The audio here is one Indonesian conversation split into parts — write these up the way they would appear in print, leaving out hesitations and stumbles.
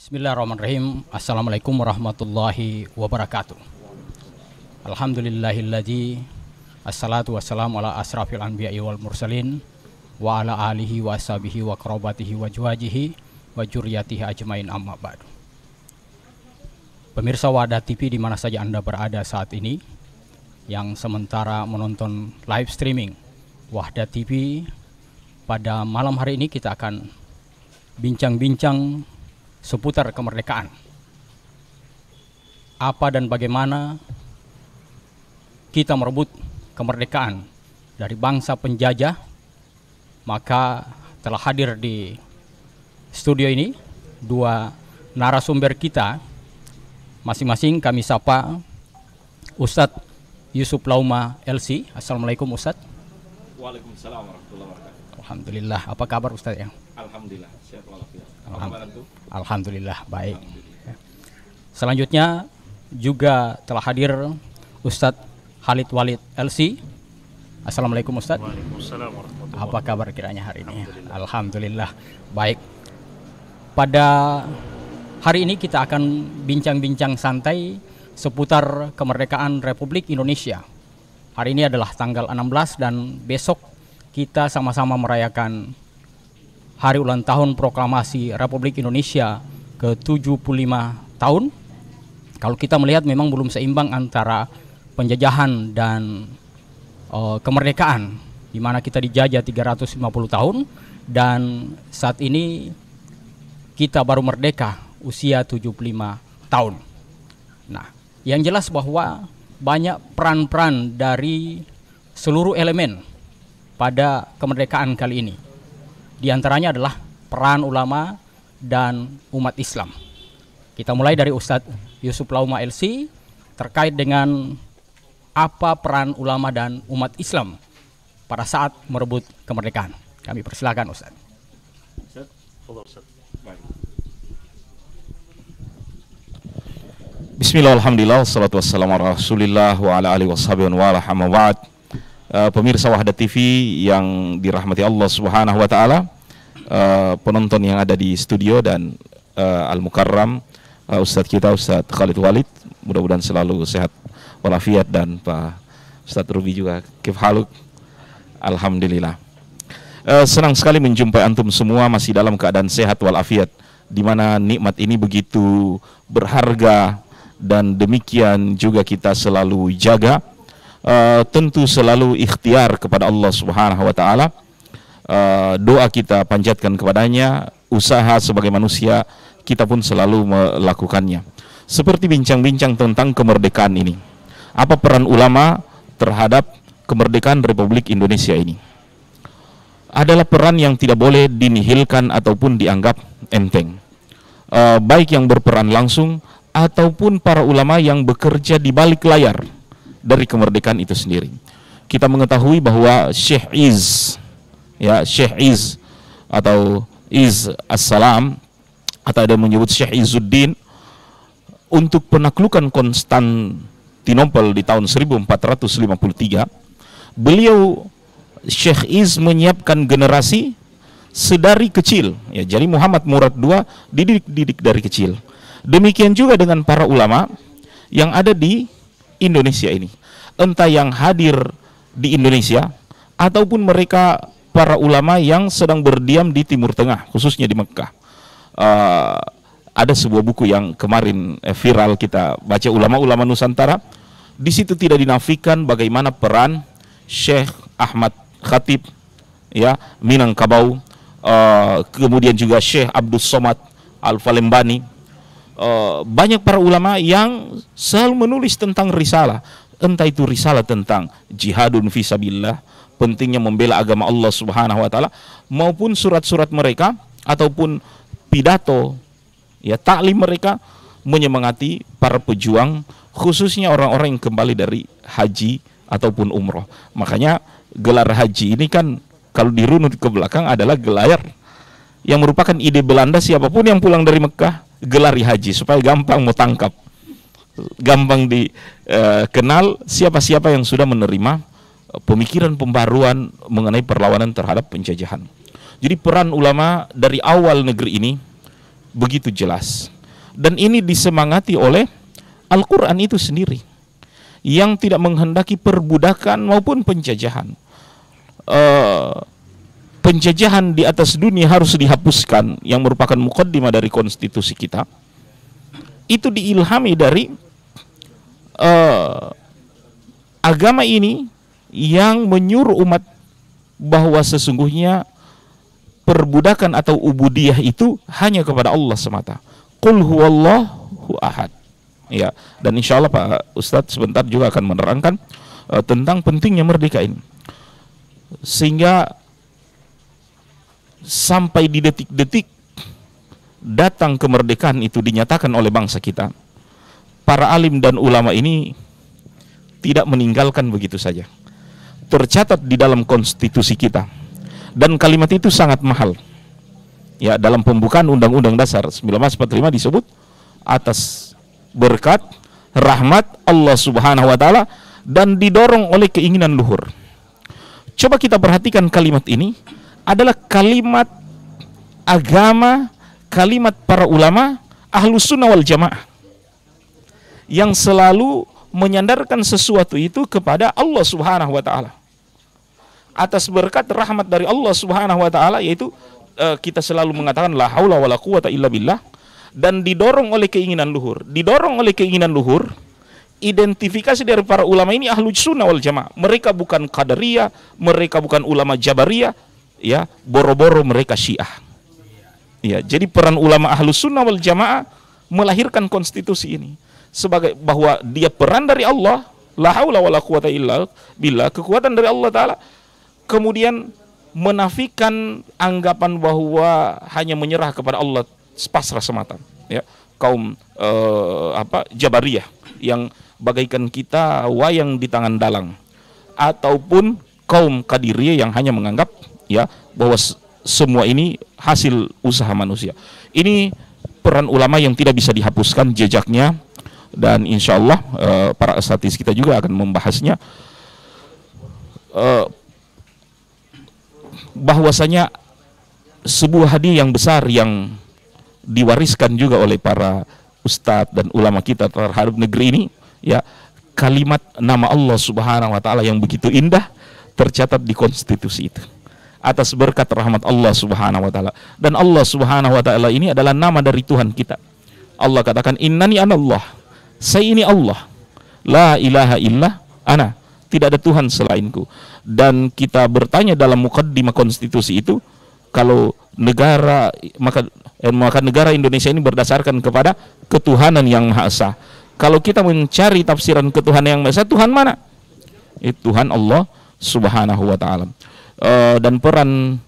Bismillahirrahmanirrahim. Assalamualaikum warahmatullahi wabarakatuh. Alhamdulillahilladzi assalatu wassalamu ala asrafil anbiya'i wal mursalin wa ala alihi wa ashabihi wa kerobatihi wa juwajihi wa juriyatihi ajmain amma ba'du. Pemirsa Wahda TV di mana saja Anda berada saat ini yang sementara menonton live streaming Wahda TV, pada malam hari ini kita akan bincang-bincang seputar kemerdekaan. Apa dan bagaimana kita merebut kemerdekaan dari bangsa penjajah. Maka telah hadir di studio ini dua narasumber kita. Masing-masing kami sapa Ustadz Yusuf Lauma LC. Assalamualaikum Ustadz. Waalaikumsalam warahmatullahi wabarakatuh. Alhamdulillah. Apa kabar Ustadz ya? Alhamdulillah, sehat walafiat. Alhamdulillah baik. Selanjutnya juga telah hadir Ustadz Khalid Walid LC. Assalamualaikum Ustadz. Waalaikumsalam warahmatullahi wabarakatuh. Apa kabar kiranya hari ini? Alhamdulillah baik. Pada hari ini kita akan bincang-bincang santai seputar kemerdekaan Republik Indonesia. Hari ini adalah tanggal 16 dan besok kita sama-sama merayakan hari ulang tahun proklamasi Republik Indonesia ke-75 tahun. Kalau kita melihat memang belum seimbang antara penjajahan dan kemerdekaan, di mana kita dijajah 350 tahun dan saat ini kita baru merdeka usia 75 tahun. Nah, yang jelas bahwa banyak peran-peran dari seluruh elemen pada kemerdekaan kali ini. Di antaranya adalah peran ulama dan umat Islam. Kita mulai dari Ustadz Yusuf Lauma LC terkait dengan apa peran ulama dan umat Islam pada saat merebut kemerdekaan. Kami persilakan Ustadz. Bismillah, alhamdulillah, salatu wassalamu ala rasulillah wa ala alihi washabihi wa ala hamma ba'd. Pemirsa Wahda TV yang dirahmati Allah Subhanahu wa taala, penonton yang ada di studio dan Al-Mukarram, Ustadz kita Ustadz Khalid Walid, mudah-mudahan selalu sehat walafiat, dan Pak Ustadz Ruby juga kif haluk. Alhamdulillah. Senang sekali menjumpai antum semua masih dalam keadaan sehat walafiat, di mana nikmat ini begitu berharga dan demikian juga kita selalu jaga. Tentu selalu ikhtiar kepada Allah Subhanahu wa taala. Doa kita panjatkan kepadanya, usaha sebagai manusia kita pun selalu melakukannya. Seperti bincang-bincang tentang kemerdekaan ini. Apa peran ulama terhadap kemerdekaan Republik Indonesia ini? Adalah peran yang tidak boleh dinihilkan ataupun dianggap enteng. Baik yang berperan langsung ataupun para ulama yang bekerja di balik layar dari kemerdekaan itu sendiri. Kita mengetahui bahwa Syekh Iz, ya Syekh Iz atau Iz As-Salam, atau ada yang menyebut Syekh Izzuddin, untuk penaklukan Konstantinopel di tahun 1453, beliau Syekh Iz menyiapkan generasi sedari kecil, ya. Jadi Muhammad Murad II dididik dari kecil. Demikian juga dengan para ulama yang ada di Indonesia ini, entah yang hadir di Indonesia ataupun mereka para ulama yang sedang berdiam di Timur Tengah, khususnya di Mekah. Ada sebuah buku yang kemarin viral kita baca, ulama-ulama Nusantara. Di situ tidak dinafikan bagaimana peran Syekh Ahmad Khatib, ya, Minangkabau, kemudian juga Syekh Abdus Somad Al-Falembani. Banyak para ulama yang selalu menulis tentang risalah, entah itu risalah tentang jihadun fisabilillah, pentingnya membela agama Allah Subhanahu wa taala, maupun surat-surat mereka ataupun pidato, ya, taklim mereka menyemangati para pejuang, khususnya orang-orang yang kembali dari haji ataupun umroh. Makanya gelar haji ini kan kalau dirunut ke belakang adalah gelar yang merupakan ide Belanda. Siapapun yang pulang dari Mekah gelari haji supaya gampang mau tangkap, gampang dikenal siapa-siapa yang sudah menerima pemikiran pembaruan mengenai perlawanan terhadap penjajahan. Jadi peran ulama dari awal negeri ini begitu jelas. Dan ini disemangati oleh Al-Quran itu sendiri, yang tidak menghendaki perbudakan maupun penjajahan. Penjajahan di atas dunia harus dihapuskan, yang merupakan mukaddimah dari konstitusi kita. Itu diilhami dari agama ini yang menyuruh umat bahwa sesungguhnya perbudakan atau ubudiyah itu hanya kepada Allah semata. Qul huwallahu ahad. Ya, dan insya Allah Pak Ustadz sebentar juga akan menerangkan tentang pentingnya merdeka ini, sehingga sampai di detik-detik datang kemerdekaan itu dinyatakan oleh bangsa kita, para alim dan ulama ini tidak meninggalkan begitu saja. Tercatat di dalam konstitusi kita, dan kalimat itu sangat mahal. Ya, dalam pembukaan Undang-Undang Dasar 1945 disebut atas berkat rahmat Allah Subhanahu wa taala dan didorong oleh keinginan luhur. Coba kita perhatikan kalimat ini adalah kalimat agama, kalimat para ulama Ahlus Sunnah wal Jamaah yang selalu menyandarkan sesuatu itu kepada Allah Subhanahu wa taala. Atas berkat rahmat dari Allah Subhanahu wa taala, yaitu kita selalu mengatakan la haula wala quwata illa billah, dan didorong oleh keinginan luhur. Didorong oleh keinginan luhur, identifikasi dari para ulama ini Ahlus Sunnah wal Jamaah. Mereka bukan Qadariyah, mereka bukan ulama Jabariyah, ya, boro-boro mereka Syiah. Ya, jadi peran ulama Ahlus Sunnah wal Jamaah melahirkan konstitusi ini sebagai bahwa dia peran dari Allah, la haula wala quwata illa billah, kekuatan dari Allah taala. Kemudian menafikan anggapan bahwa hanya menyerah kepada Allah pasrah semata, ya, kaum Jabariyah yang bagaikan kita wayang di tangan dalang, ataupun kaum Qadiriyah yang hanya menganggap, ya, bahwa semua ini hasil usaha manusia. Ini peran ulama yang tidak bisa dihapuskan jejaknya, dan insya Allah para statis kita juga akan membahasnya, bahwasanya sebuah hadiah yang besar yang diwariskan juga oleh para ustadz dan ulama kita terhadap negeri ini, ya, kalimat nama Allah Subhanahu wa taala yang begitu indah tercatat di konstitusi itu atas berkat rahmat Allah Subhanahu wa taala. Dan Allah Subhanahu wa taala ini adalah nama dari Tuhan kita. Allah katakan innani anallah, saya ini Allah, la ilaha illa ana, tidak ada Tuhan selainku. Dan kita bertanya dalam mukaddimah konstitusi itu, kalau negara maka negara Indonesia ini berdasarkan kepada ketuhanan yang Maha Esa. Kalau kita mencari tafsiran ketuhanan yang Maha Esa, Tuhan mana? Tuhan Allah Subhanahu wa taala. Dan peran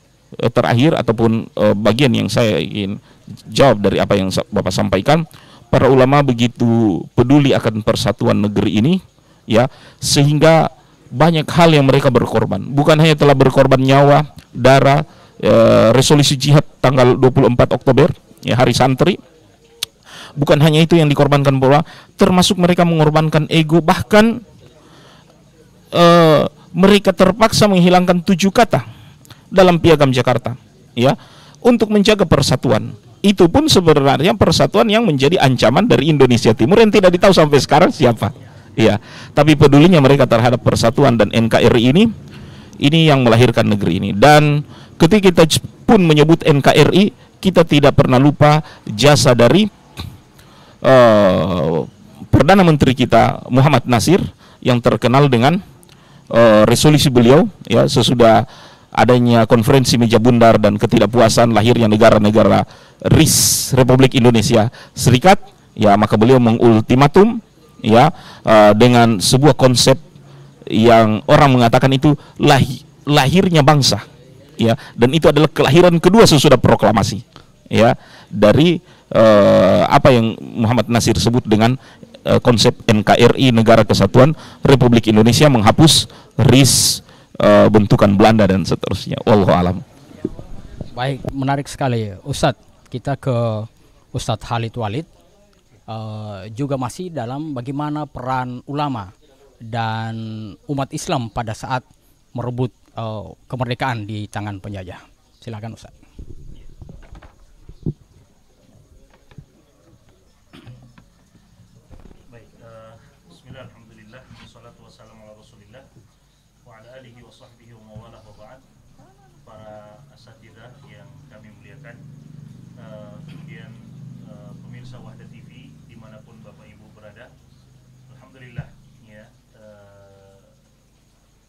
terakhir ataupun bagian yang saya ingin jawab dari apa yang Bapak sampaikan, para ulama begitu peduli akan persatuan negeri ini, ya, sehingga banyak hal yang mereka berkorban. Bukan hanya telah berkorban nyawa, darah, resolusi jihad tanggal 24 Oktober, ya, hari santri. Bukan hanya itu yang dikorbankan pula, termasuk mereka mengorbankan ego, bahkan mereka terpaksa menghilangkan 7 kata dalam Piagam Jakarta, ya, untuk menjaga persatuan. Itu pun sebenarnya persatuan yang menjadi ancaman dari Indonesia Timur yang tidak ditahu sampai sekarang siapa. Ya, tapi pedulinya mereka terhadap persatuan dan NKRI ini yang melahirkan negeri ini. Dan ketika kita pun menyebut NKRI, kita tidak pernah lupa jasa dari Perdana Menteri kita Muhammad Nasir yang terkenal dengan resolusi beliau, ya, sesudah adanya konferensi meja bundar dan ketidakpuasan lahirnya negara-negara RIS Republik Indonesia Serikat, ya, maka beliau mengultimatum, ya, dengan sebuah konsep yang orang mengatakan itu lahirnya bangsa, ya, dan itu adalah kelahiran kedua sesudah proklamasi, ya, dari apa yang Muhammad Nasir sebut dengan konsep NKRI, Negara Kesatuan Republik Indonesia, menghapus RIS bentukan Belanda dan seterusnya. Wallahu alam. Baik, menarik sekali Ustadz. Kita ke Ustadz Khalid Walid, juga masih dalam bagaimana peran ulama dan umat Islam pada saat merebut kemerdekaan di tangan penjajah. Silakan Ustadz. sahbihi wa mawalah wa ba'd. Para asatidzah yang kami muliakan, kemudian pemirsa Wahda TV dimanapun Bapak Ibu berada, alhamdulillah ya,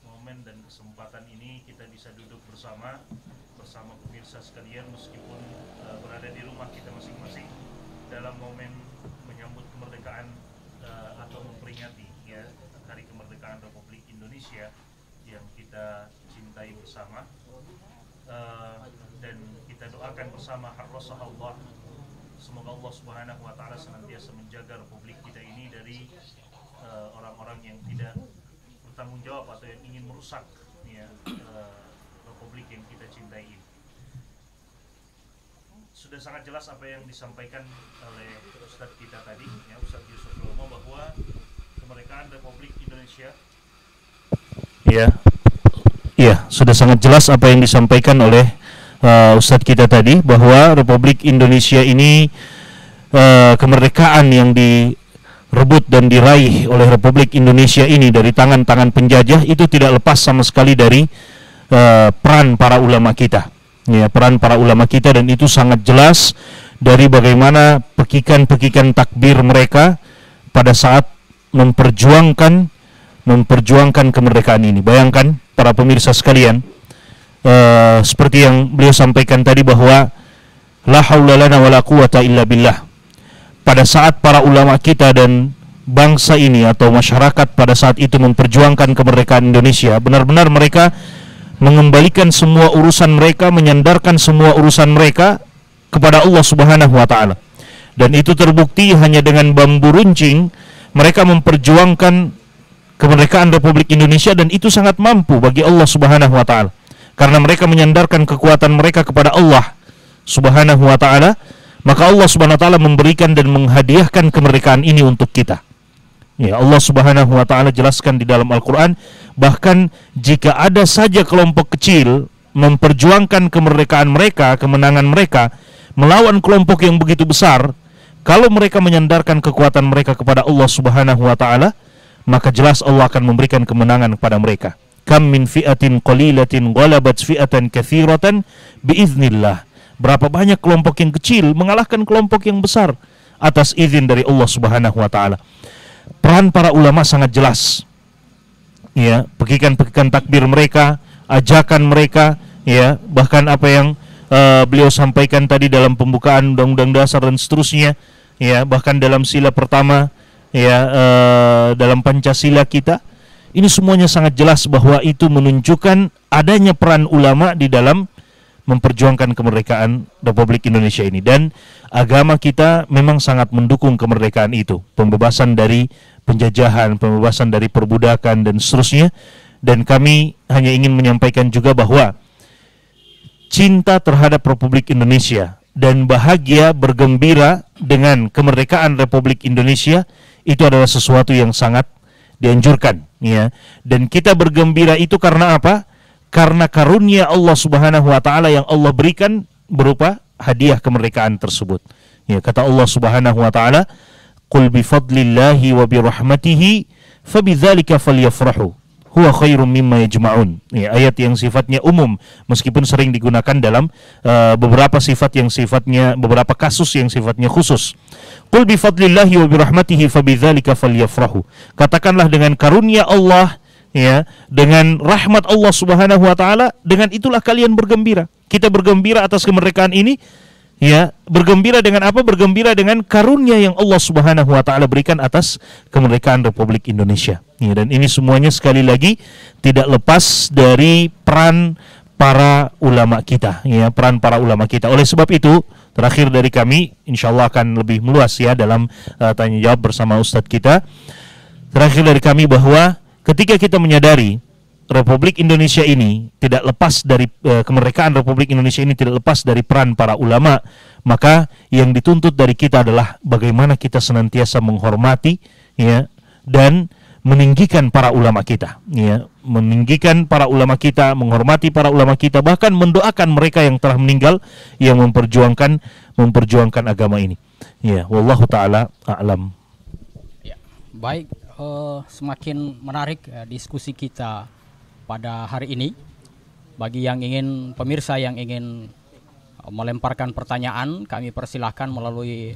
momen dan kesempatan ini kita bisa duduk bersama pemirsa sekalian meskipun berada di rumah kita masing-masing dalam momen menyambut kemerdekaan atau memperingati ya Hari Kemerdekaan Republik Indonesia yang kita cintai bersama, dan kita doakan bersama Allah, semoga Allah Subhanahu wa taala senantiasa menjaga republik kita ini dari orang-orang yang tidak bertanggung jawab atau yang ingin merusak ya, republik yang kita cintai ini. Sudah sangat jelas apa yang disampaikan oleh Ustadz kita tadi ya, Ustadz Yusuf Romo, bahwa kemerdekaan Republik Indonesia sudah sangat jelas apa yang disampaikan oleh Ustadz kita tadi, bahwa Republik Indonesia ini kemerdekaan yang direbut dan diraih oleh Republik Indonesia ini dari tangan-tangan penjajah itu tidak lepas sama sekali dari peran para ulama kita. Ya, peran para ulama kita, dan itu sangat jelas dari bagaimana pekikan-pekikan takbir mereka pada saat memperjuangkan kemerdekaan ini. Bayangkan para pemirsa sekalian, seperti yang beliau sampaikan tadi, bahwa la haula lana wala quwata illa billah. Pada saat para ulama kita dan bangsa ini atau masyarakat pada saat itu memperjuangkan kemerdekaan Indonesia, benar-benar mereka mengembalikan semua urusan mereka, menyandarkan semua urusan mereka kepada Allah Subhanahu wa taala. Dan itu terbukti hanya dengan bambu runcing mereka memperjuangkan kemerdekaan Republik Indonesia, dan itu sangat mampu bagi Allah Subhanahu wa taala. Karena mereka menyandarkan kekuatan mereka kepada Allah Subhanahu wa taala, maka Allah Subhanahu wa taala memberikan dan menghadiahkan kemerdekaan ini untuk kita. Ya, Allah Subhanahu wa taala jelaskan di dalam Al-Qur'an, bahkan jika ada saja kelompok kecil memperjuangkan kemerdekaan mereka, kemenangan mereka melawan kelompok yang begitu besar, kalau mereka menyandarkan kekuatan mereka kepada Allah Subhanahu wa taala, maka jelas Allah akan memberikan kemenangan kepada mereka. Kam min fi'atin qalilatin ghalabat fi'atan katsiratan biiznillah. Berapa banyak kelompok yang kecil mengalahkan kelompok yang besar atas izin dari Allah Subhanahu wa taala. Peran para ulama sangat jelas. Ya, pekikan-pekikan takbir mereka, ajakan mereka, ya, bahkan apa yang beliau sampaikan tadi dalam pembukaan Undang-Undang Dasar dan seterusnya, ya, bahkan dalam sila pertama, ya, dalam Pancasila kita, ini semuanya sangat jelas bahwa itu menunjukkan adanya peran ulama di dalam memperjuangkan kemerdekaan Republik Indonesia ini. Dan agama kita memang sangat mendukung kemerdekaan itu, pembebasan dari penjajahan, pembebasan dari perbudakan dan seterusnya. Dan kami hanya ingin menyampaikan juga bahwa cinta terhadap Republik Indonesia dan bahagia bergembira dengan kemerdekaan Republik Indonesia itu adalah sesuatu yang sangat dianjurkan, ya. Dan kita bergembira itu karena apa? Karena karunia Allah Subhanahu wa taala yang Allah berikan berupa hadiah kemerdekaan tersebut. Ya, kata Allah Subhanahu wa taala, "Qul bi fadlillahi wa bi rahmatihi fabidzalika falyafrahu huwa khairum mimma yajma'un." Ya, ayat yang sifatnya umum meskipun sering digunakan dalam beberapa kasus yang sifatnya khusus. Qul bi fadlillahi wa bi rahmatihi fabidzalika falyafrahu. Katakanlah dengan karunia Allah, ya, dengan rahmat Allah Subhanahu wa taala, dengan itulah kalian bergembira. Kita bergembira atas kemerdekaan ini, ya. Bergembira dengan apa? Bergembira dengan karunia yang Allah Subhanahu wa taala berikan atas kemerdekaan Republik Indonesia. Ya, dan ini semuanya sekali lagi tidak lepas dari peran para ulama kita, ya, peran para ulama kita. Oleh sebab itu, terakhir dari kami, insyaallah akan lebih meluas ya dalam tanya jawab bersama Ustadz kita. Terakhir dari kami bahwa ketika kita menyadari Republik Indonesia ini tidak lepas dari kemerdekaan Republik Indonesia ini tidak lepas dari peran para ulama, maka yang dituntut dari kita adalah bagaimana kita senantiasa menghormati, ya, dan meninggikan para ulama kita, ya, meninggikan para ulama kita, menghormati para ulama kita, bahkan mendoakan mereka yang telah meninggal yang memperjuangkan agama ini. Ya, wallahu taala a'lam. Ya, baik. Semakin menarik diskusi kita pada hari ini. Bagi yang ingin, pemirsa yang ingin melemparkan pertanyaan, kami persilahkan melalui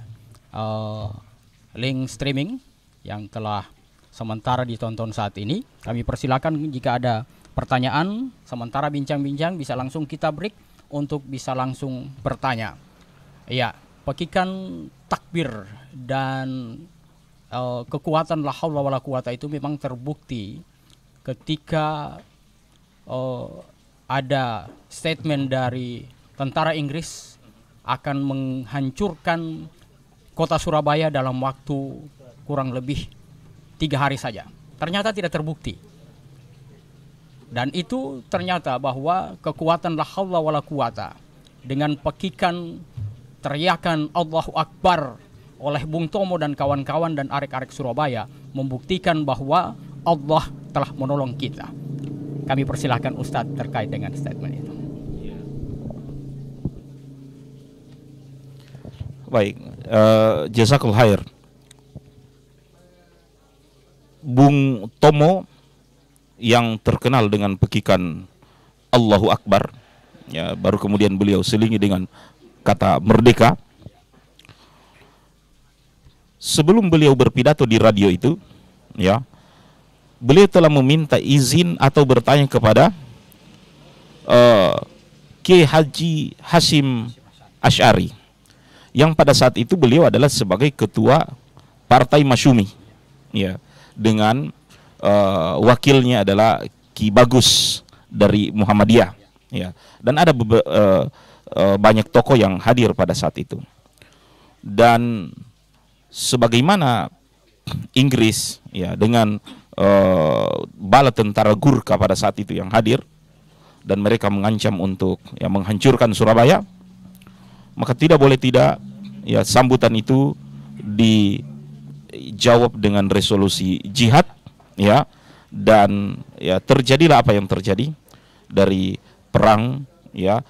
link streaming yang telah sementara ditonton saat ini. Kami persilahkan jika ada pertanyaan, sementara bincang-bincang bisa langsung kita break untuk bisa langsung bertanya. Ya, pekikan takbir dan kekuatan la haula wala quwata itu memang terbukti ketika ada statement dari tentara Inggris akan menghancurkan kota Surabaya dalam waktu kurang lebih 3 hari saja. Ternyata tidak terbukti. Dan itu ternyata bahwa kekuatan la haula wala quwata dengan pekikan teriakan Allahu Akbar oleh Bung Tomo dan kawan-kawan dan arek-arek Surabaya membuktikan bahwa Allah telah menolong kita. Kami persilahkan Ustadz terkait dengan statement itu. Baik, jazakallahu khair. Bung Tomo yang terkenal dengan pekikan Allahu Akbar, ya, baru kemudian beliau selingi dengan kata merdeka. Sebelum beliau berpidato di radio itu, ya, beliau telah meminta izin atau bertanya kepada Kiai Haji Hasyim Asy'ari, yang pada saat itu beliau adalah sebagai ketua Partai Masyumi, ya, dengan wakilnya adalah Ki Bagus dari Muhammadiyah, ya, dan ada banyak tokoh yang hadir pada saat itu. Dan sebagaimana Inggris, ya, dengan bala tentara Gurkha pada saat itu yang hadir dan mereka mengancam untuk, ya, menghancurkan Surabaya, maka tidak boleh tidak, ya, sambutan itu dijawab dengan resolusi jihad, ya, dan, ya, terjadilah apa yang terjadi dari perang, ya,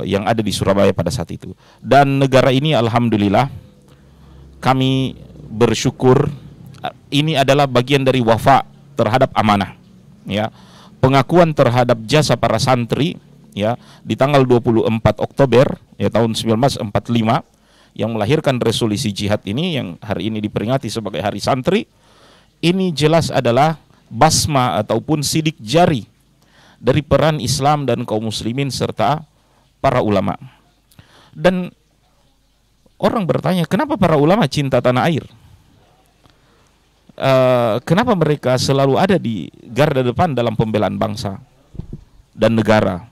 yang ada di Surabaya pada saat itu. Dan negara ini alhamdulillah kami bersyukur ini adalah bagian dari wafa terhadap amanah, ya, pengakuan terhadap jasa para santri, ya, di tanggal 24 Oktober ya tahun 1945 yang melahirkan resolusi jihad ini yang hari ini diperingati sebagai Hari Santri. Ini jelas adalah basma ataupun sidik jari dari peran Islam dan kaum muslimin serta para ulama. Dan orang bertanya, kenapa para ulama cinta tanah air? Kenapa mereka selalu ada di garda depan dalam pembelaan bangsa dan negara?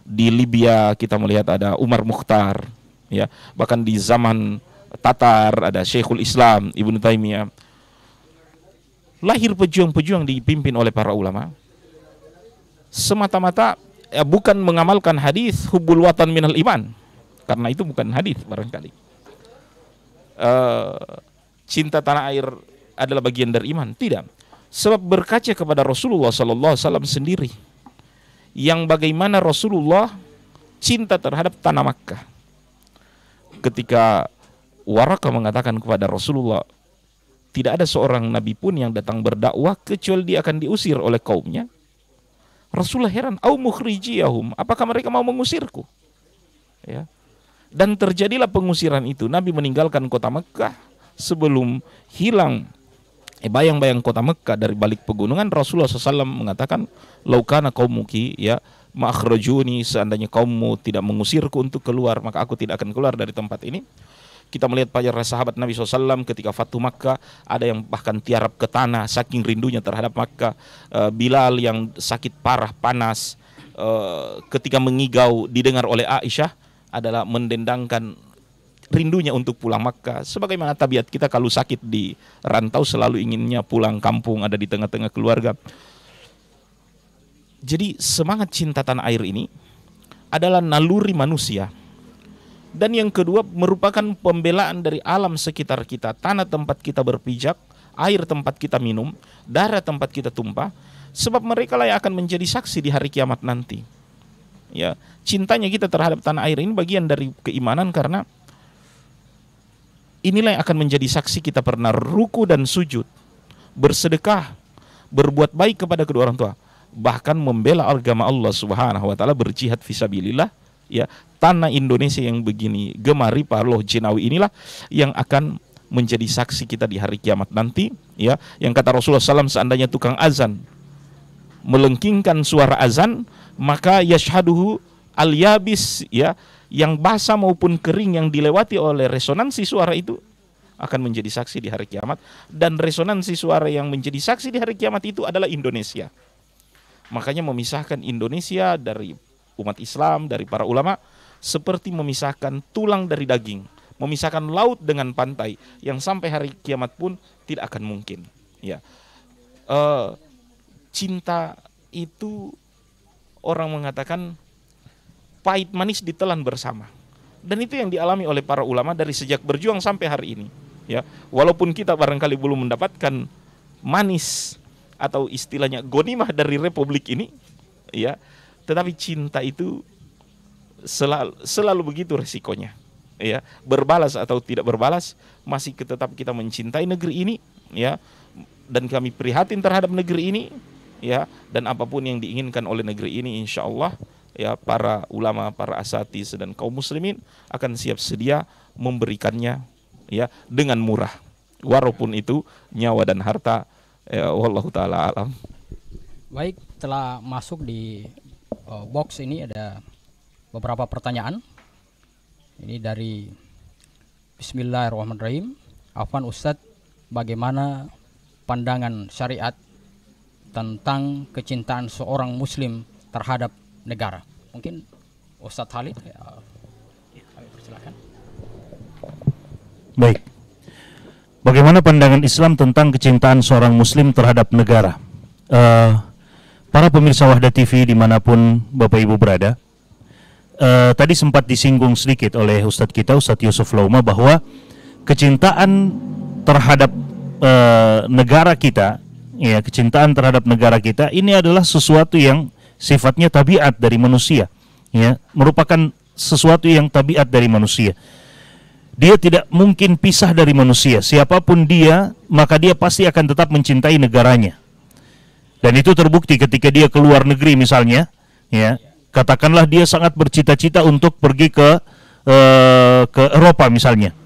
Di Libya kita melihat ada Umar Mukhtar, ya, bahkan di zaman Tatar ada Syekhul Islam Ibnu Taimiyah. Lahir pejuang-pejuang dipimpin oleh para ulama semata-mata, ya, bukan mengamalkan hadis hubbul watan minal iman, karena itu bukan hadis barangkali. Cinta tanah air adalah bagian dari iman, tidak. Sebab berkaca kepada Rasulullah SAW sendiri, yang bagaimana Rasulullah cinta terhadap tanah Makkah. Ketika Waraka mengatakan kepada Rasulullah, tidak ada seorang nabi pun yang datang berdakwah kecuali dia akan diusir oleh kaumnya. Rasulullah heran, au mukhrijiyahum, apakah mereka mau mengusirku? Ya. Dan terjadilah pengusiran itu. Nabi meninggalkan kota Mekah sebelum hilang bayang-bayang kota Mekah dari balik pegunungan. Rasulullah SAW mengatakan, laukana qaumuki, ya, ma'akhrajuni, seandainya kaummu tidak mengusirku untuk keluar, maka aku tidak akan keluar dari tempat ini. Kita melihat para sahabat Nabi SAW ketika Fatu Makkah, ada yang bahkan tiarap ke tanah saking rindunya terhadap Makkah. Bilal yang sakit parah panas, ketika mengigau didengar oleh Aisyah adalah mendendangkan rindunya untuk pulang Makkah. Sebagaimana tabiat kita kalau sakit di rantau selalu inginnya pulang kampung, ada di tengah-tengah keluarga. Jadi semangat cinta tanah air ini adalah naluri manusia. Dan yang kedua merupakan pembelaan dari alam sekitar kita, tanah tempat kita berpijak, air tempat kita minum, darah tempat kita tumpah. Sebab mereka lah yang akan menjadi saksi di hari kiamat nanti. Ya, cintanya kita terhadap tanah air ini bagian dari keimanan, karena inilah yang akan menjadi saksi kita pernah ruku dan sujud, bersedekah, berbuat baik kepada kedua orang tua. bahkan membela agama Allah Subhanahu wa taala, berjihad fisabilillah, ya. Tanah Indonesia yang begini gemari Paloh Jinawi inilah yang akan menjadi saksi kita di hari kiamat nanti, ya. Yang kata Rasulullah SAW, seandainya tukang azan melengkingkan suara azan, maka yashhaduhu al-yabis, ya, yang basah maupun kering yang dilewati oleh resonansi suara itu akan menjadi saksi di hari kiamat. Dan resonansi suara yang menjadi saksi di hari kiamat itu adalah Indonesia. Makanya memisahkan Indonesia dari umat Islam, dari para ulama, seperti memisahkan tulang dari daging, memisahkan laut dengan pantai, yang sampai hari kiamat pun tidak akan mungkin. Ya, cinta itu orang mengatakan pahit manis ditelan bersama, dan itu yang dialami oleh para ulama dari sejak berjuang sampai hari ini. Ya, walaupun kita barangkali belum mendapatkan manis atau istilahnya gonimah dari republik ini, ya, tetapi cinta itu selalu begitu resikonya, ya. Berbalas atau tidak berbalas, masih tetap kita mencintai negeri ini, ya, dan kami prihatin terhadap negeri ini, ya, dan apapun yang diinginkan oleh negeri ini, insya Allah, ya, para ulama, para asatiz dan kaum muslimin akan siap sedia memberikannya, ya, dengan murah, walaupun itu nyawa dan harta. Ya, wallahu taala alam. Baik, telah masuk di box ini ada beberapa pertanyaan. Ini dari Bismillahirrahmanirrahim. Afwan Ustadz, bagaimana pandangan syariat tentang kecintaan seorang muslim terhadap negara? Mungkin Ustadz Khalid, kami persilakan. Baik. Bagaimana pandangan Islam tentang kecintaan seorang muslim terhadap negara? Para pemirsa Wahda TV dimanapun Bapak Ibu berada, tadi sempat disinggung sedikit oleh Ustadz kita, Ustadz Yusuf Lauma, bahwa kecintaan terhadap negara kita, ya, kecintaan terhadap negara kita ini adalah sesuatu yang sifatnya tabiat dari manusia, ya, merupakan sesuatu yang tabiat dari manusia. Dia tidak mungkin pisah dari manusia. Siapapun dia, maka dia pasti akan tetap mencintai negaranya. Dan itu terbukti ketika dia keluar negeri misalnya, ya, katakanlah dia sangat bercita-cita untuk pergi ke Eropa misalnya.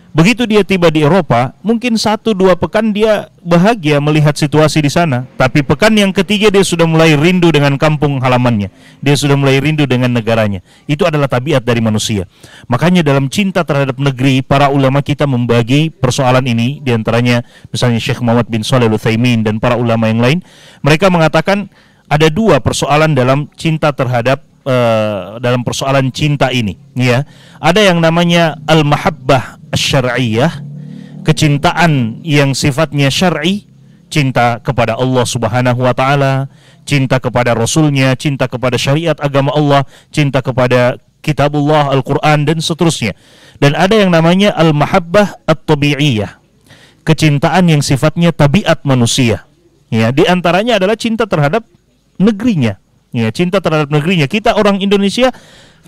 Begitu dia tiba di Eropa, mungkin 1-2 pekan dia bahagia melihat situasi di sana. Tapi pekan yang ketiga dia sudah mulai rindu dengan kampung halamannya. Dia sudah mulai rindu dengan negaranya. Itu adalah tabiat dari manusia. Makanya dalam cinta terhadap negeri, para ulama kita membagi persoalan ini. Di antaranya misalnya Syekh Muhammad bin Shalih Al-Utsaimin dan para ulama yang lain. Mereka mengatakan ada 2 persoalan dalam cinta terhadap dalam persoalan cinta ini, ya. Ada yang namanya al-mahabbah asy-syar'iyyah, kecintaan yang sifatnya syar'i, cinta kepada Allah Subhanahu wa taala, cinta kepada Rasulnya, cinta kepada syariat agama Allah, cinta kepada kitabullah, Al-Qur'an dan seterusnya. Dan ada yang namanya al-mahabbah at-tabi'iyyah, kecintaan yang sifatnya tabiat manusia. Ya, di antaranya adalah cinta terhadap negerinya. Ya, cinta terhadap negerinya. Kita orang Indonesia,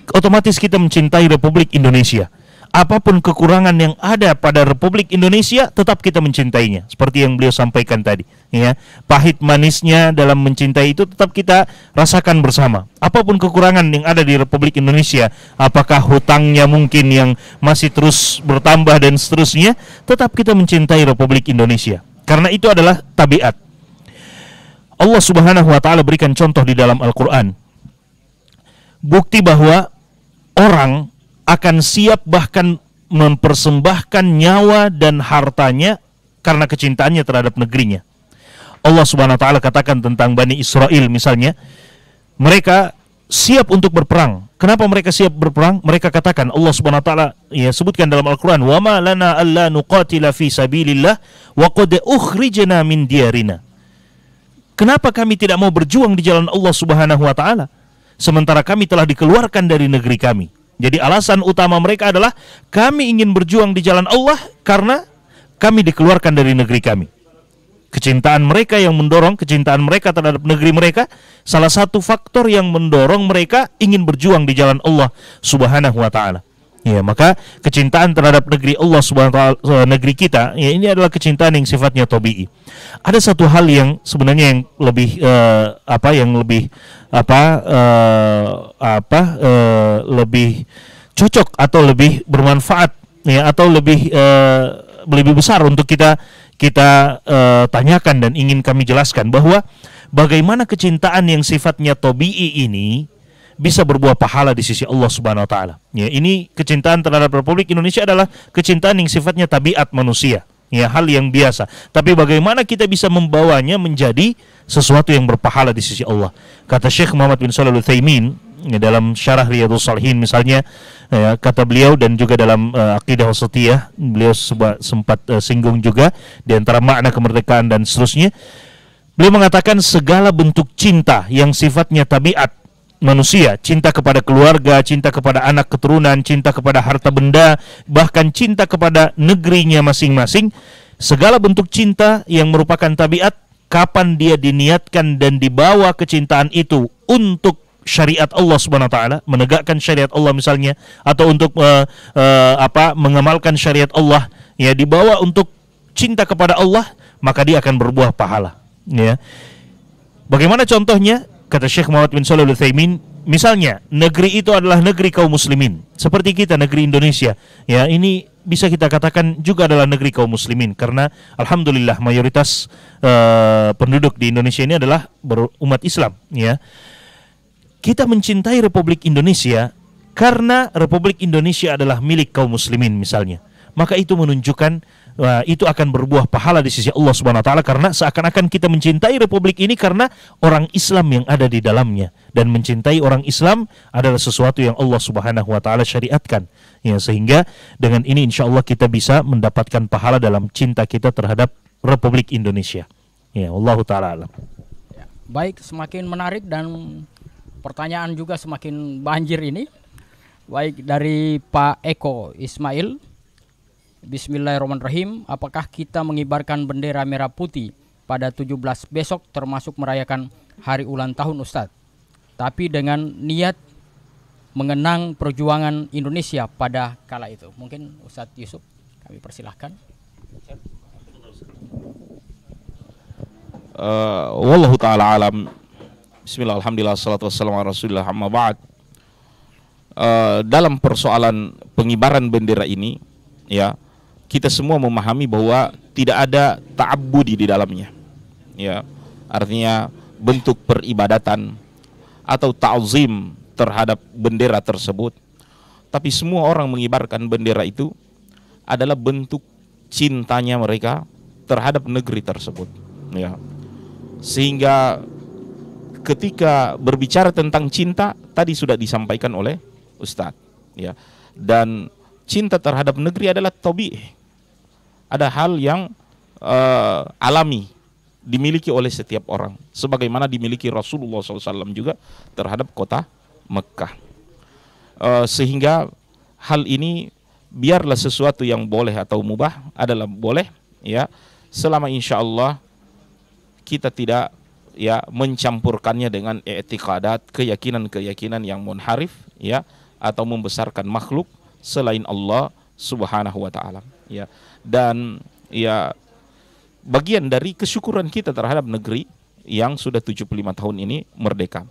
otomatis kita mencintai Republik Indonesia. Apapun kekurangan yang ada pada Republik Indonesia, tetap kita mencintainya. Seperti yang beliau sampaikan tadi, ya. Pahit manisnya dalam mencintai itu tetap kita rasakan bersama. Apapun kekurangan yang ada di Republik Indonesia, apakah hutangnya mungkin yang masih terus bertambah dan seterusnya, tetap kita mencintai Republik Indonesia. Karena itu adalah tabiat. Allah Subhanahu wa taala berikan contoh di dalam Al-Qur'an. Bukti bahwa orang akan siap bahkan mempersembahkan nyawa dan hartanya karena kecintaannya terhadap negerinya. Allah Subhanahu wa taala katakan tentang Bani Israel misalnya, mereka siap untuk berperang. Kenapa mereka siap berperang? Mereka katakan, Allah Subhanahu wa taala ya sebutkan dalam Al-Qur'an, "Wa ma lana alla nuqatila fi sabilillah wa qad ukhrijna min diyarina." Kenapa kami tidak mau berjuang di jalan Allah Subhanahu wa taala sementara kami telah dikeluarkan dari negeri kami? Jadi alasan utama mereka adalah kami ingin berjuang di jalan Allah karena kami dikeluarkan dari negeri kami. Kecintaan mereka yang mendorong, kecintaan mereka terhadap negeri mereka, salah satu faktor yang mendorong mereka ingin berjuang di jalan Allah Subhanahu wa taala. Ya, maka kecintaan terhadap negeri Allah Subhanahu wa taala, negeri kita, ya ini adalah kecintaan yang sifatnya tabii. Ada satu hal yang sebenarnya yang lebih lebih cocok atau lebih bermanfaat, ya, atau lebih besar untuk kita tanyakan dan ingin kami jelaskan, bahwa bagaimana kecintaan yang sifatnya tabii ini bisa berbuah pahala di sisi Allah Subhanahu wa taala. Ya, ini kecintaan terhadap Republik Indonesia adalah kecintaan yang sifatnya tabiat manusia, ya, hal yang biasa. Tapi bagaimana kita bisa membawanya menjadi sesuatu yang berpahala di sisi Allah? Kata Syekh Muhammad bin Shalih Al-Utsaimin, ya, dalam Syarah Riyadhus Shalihin misalnya, ya, kata beliau, dan juga dalam Aqidah Wasatiyah beliau sempat singgung juga di antara makna kemerdekaan dan seterusnya. Beliau mengatakan segala bentuk cinta yang sifatnya tabiat manusia, cinta kepada keluarga, cinta kepada anak keturunan, cinta kepada harta benda, bahkan cinta kepada negerinya masing-masing, segala bentuk cinta yang merupakan tabiat, kapan dia diniatkan dan dibawa kecintaan itu untuk syariat Allah Subhanahu wa taala, menegakkan syariat Allah misalnya, atau untuk mengamalkan syariat Allah, ya, dibawa untuk cinta kepada Allah, maka dia akan berbuah pahala, ya. Bagaimana contohnya? Kata Syekh Muhammad bin Shalih Al-Utsaimin, misalnya negeri itu adalah negeri kaum muslimin, seperti kita negeri Indonesia, ya, ini bisa kita katakan juga adalah negeri kaum muslimin, karena alhamdulillah mayoritas penduduk di Indonesia ini adalah berumat Islam, ya. Kita mencintai Republik Indonesia karena Republik Indonesia adalah milik kaum muslimin misalnya, maka itu menunjukkan itu akan berbuah pahala di sisi Allah Subhanahu wa taala, karena seakan-akan kita mencintai republik ini karena orang Islam yang ada di dalamnya, dan mencintai orang Islam adalah sesuatu yang Allah Subhanahu wa taala syariatkan, ya, sehingga dengan ini insyaallah kita bisa mendapatkan pahala dalam cinta kita terhadap Republik Indonesia. Ya, wallahu taala alam. Ya, baik, semakin menarik dan pertanyaan juga semakin banjir ini. Baik, dari Pak Eko Ismail. Bismillahirrahmanirrahim. Apakah kita mengibarkan bendera merah putih pada 17 besok termasuk merayakan hari ulang tahun Ustadz, tapi dengan niat mengenang perjuangan Indonesia pada kala itu? Mungkin Ustadz Yusuf kami persilahkan. Wallahu ta'ala alam. Bismillah, alhamdulillah, salatu wassalamu ala rasulillah, amma ba'd. Dalam persoalan pengibaran bendera ini, ya, kita semua memahami bahwa tidak ada ta'abbudi di dalamnya, ya, artinya bentuk peribadatan atau ta'zim terhadap bendera tersebut. Tapi semua orang mengibarkan bendera itu adalah bentuk cintanya mereka terhadap negeri tersebut, ya. Sehingga ketika berbicara tentang cinta tadi sudah disampaikan oleh Ustadz, ya, dan cinta terhadap negeri adalah tabii, ada hal yang alami dimiliki oleh setiap orang, sebagaimana dimiliki Rasulullah SAW juga terhadap kota Mekah. Sehingga hal ini biarlah sesuatu yang boleh atau mubah adalah boleh, ya, selama insya Allah kita tidak, ya, mencampurkannya dengan i'tiqadat, keyakinan-keyakinan yang munharif, ya, atau membesarkan makhluk selain Allah Subhanahu wa taala, ya. Dan, ya, bagian dari kesyukuran kita terhadap negeri yang sudah 75 tahun ini merdeka.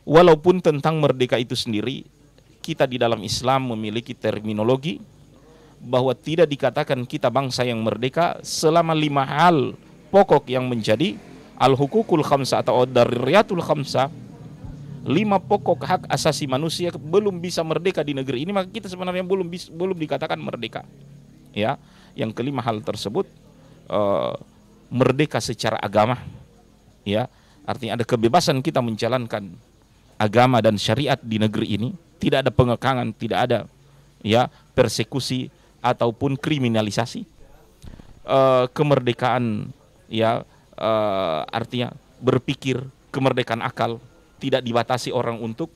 Walaupun tentang merdeka itu sendiri, kita di dalam Islam memiliki terminologi bahwa tidak dikatakan kita bangsa yang merdeka selama 5 hal pokok yang menjadi al-hukukul khamsah atau ad-daruriyatul khamsah, 5 pokok hak asasi manusia belum bisa merdeka di negeri ini, maka kita sebenarnya belum dikatakan merdeka, ya. Yang kelima hal tersebut merdeka secara agama, ya, artinya ada kebebasan kita menjalankan agama dan syariat di negeri ini, tidak ada pengekangan, tidak ada, ya, persekusi ataupun kriminalisasi. Kemerdekaan, ya, artinya berpikir, kemerdekaan akal, tidak dibatasi orang untuk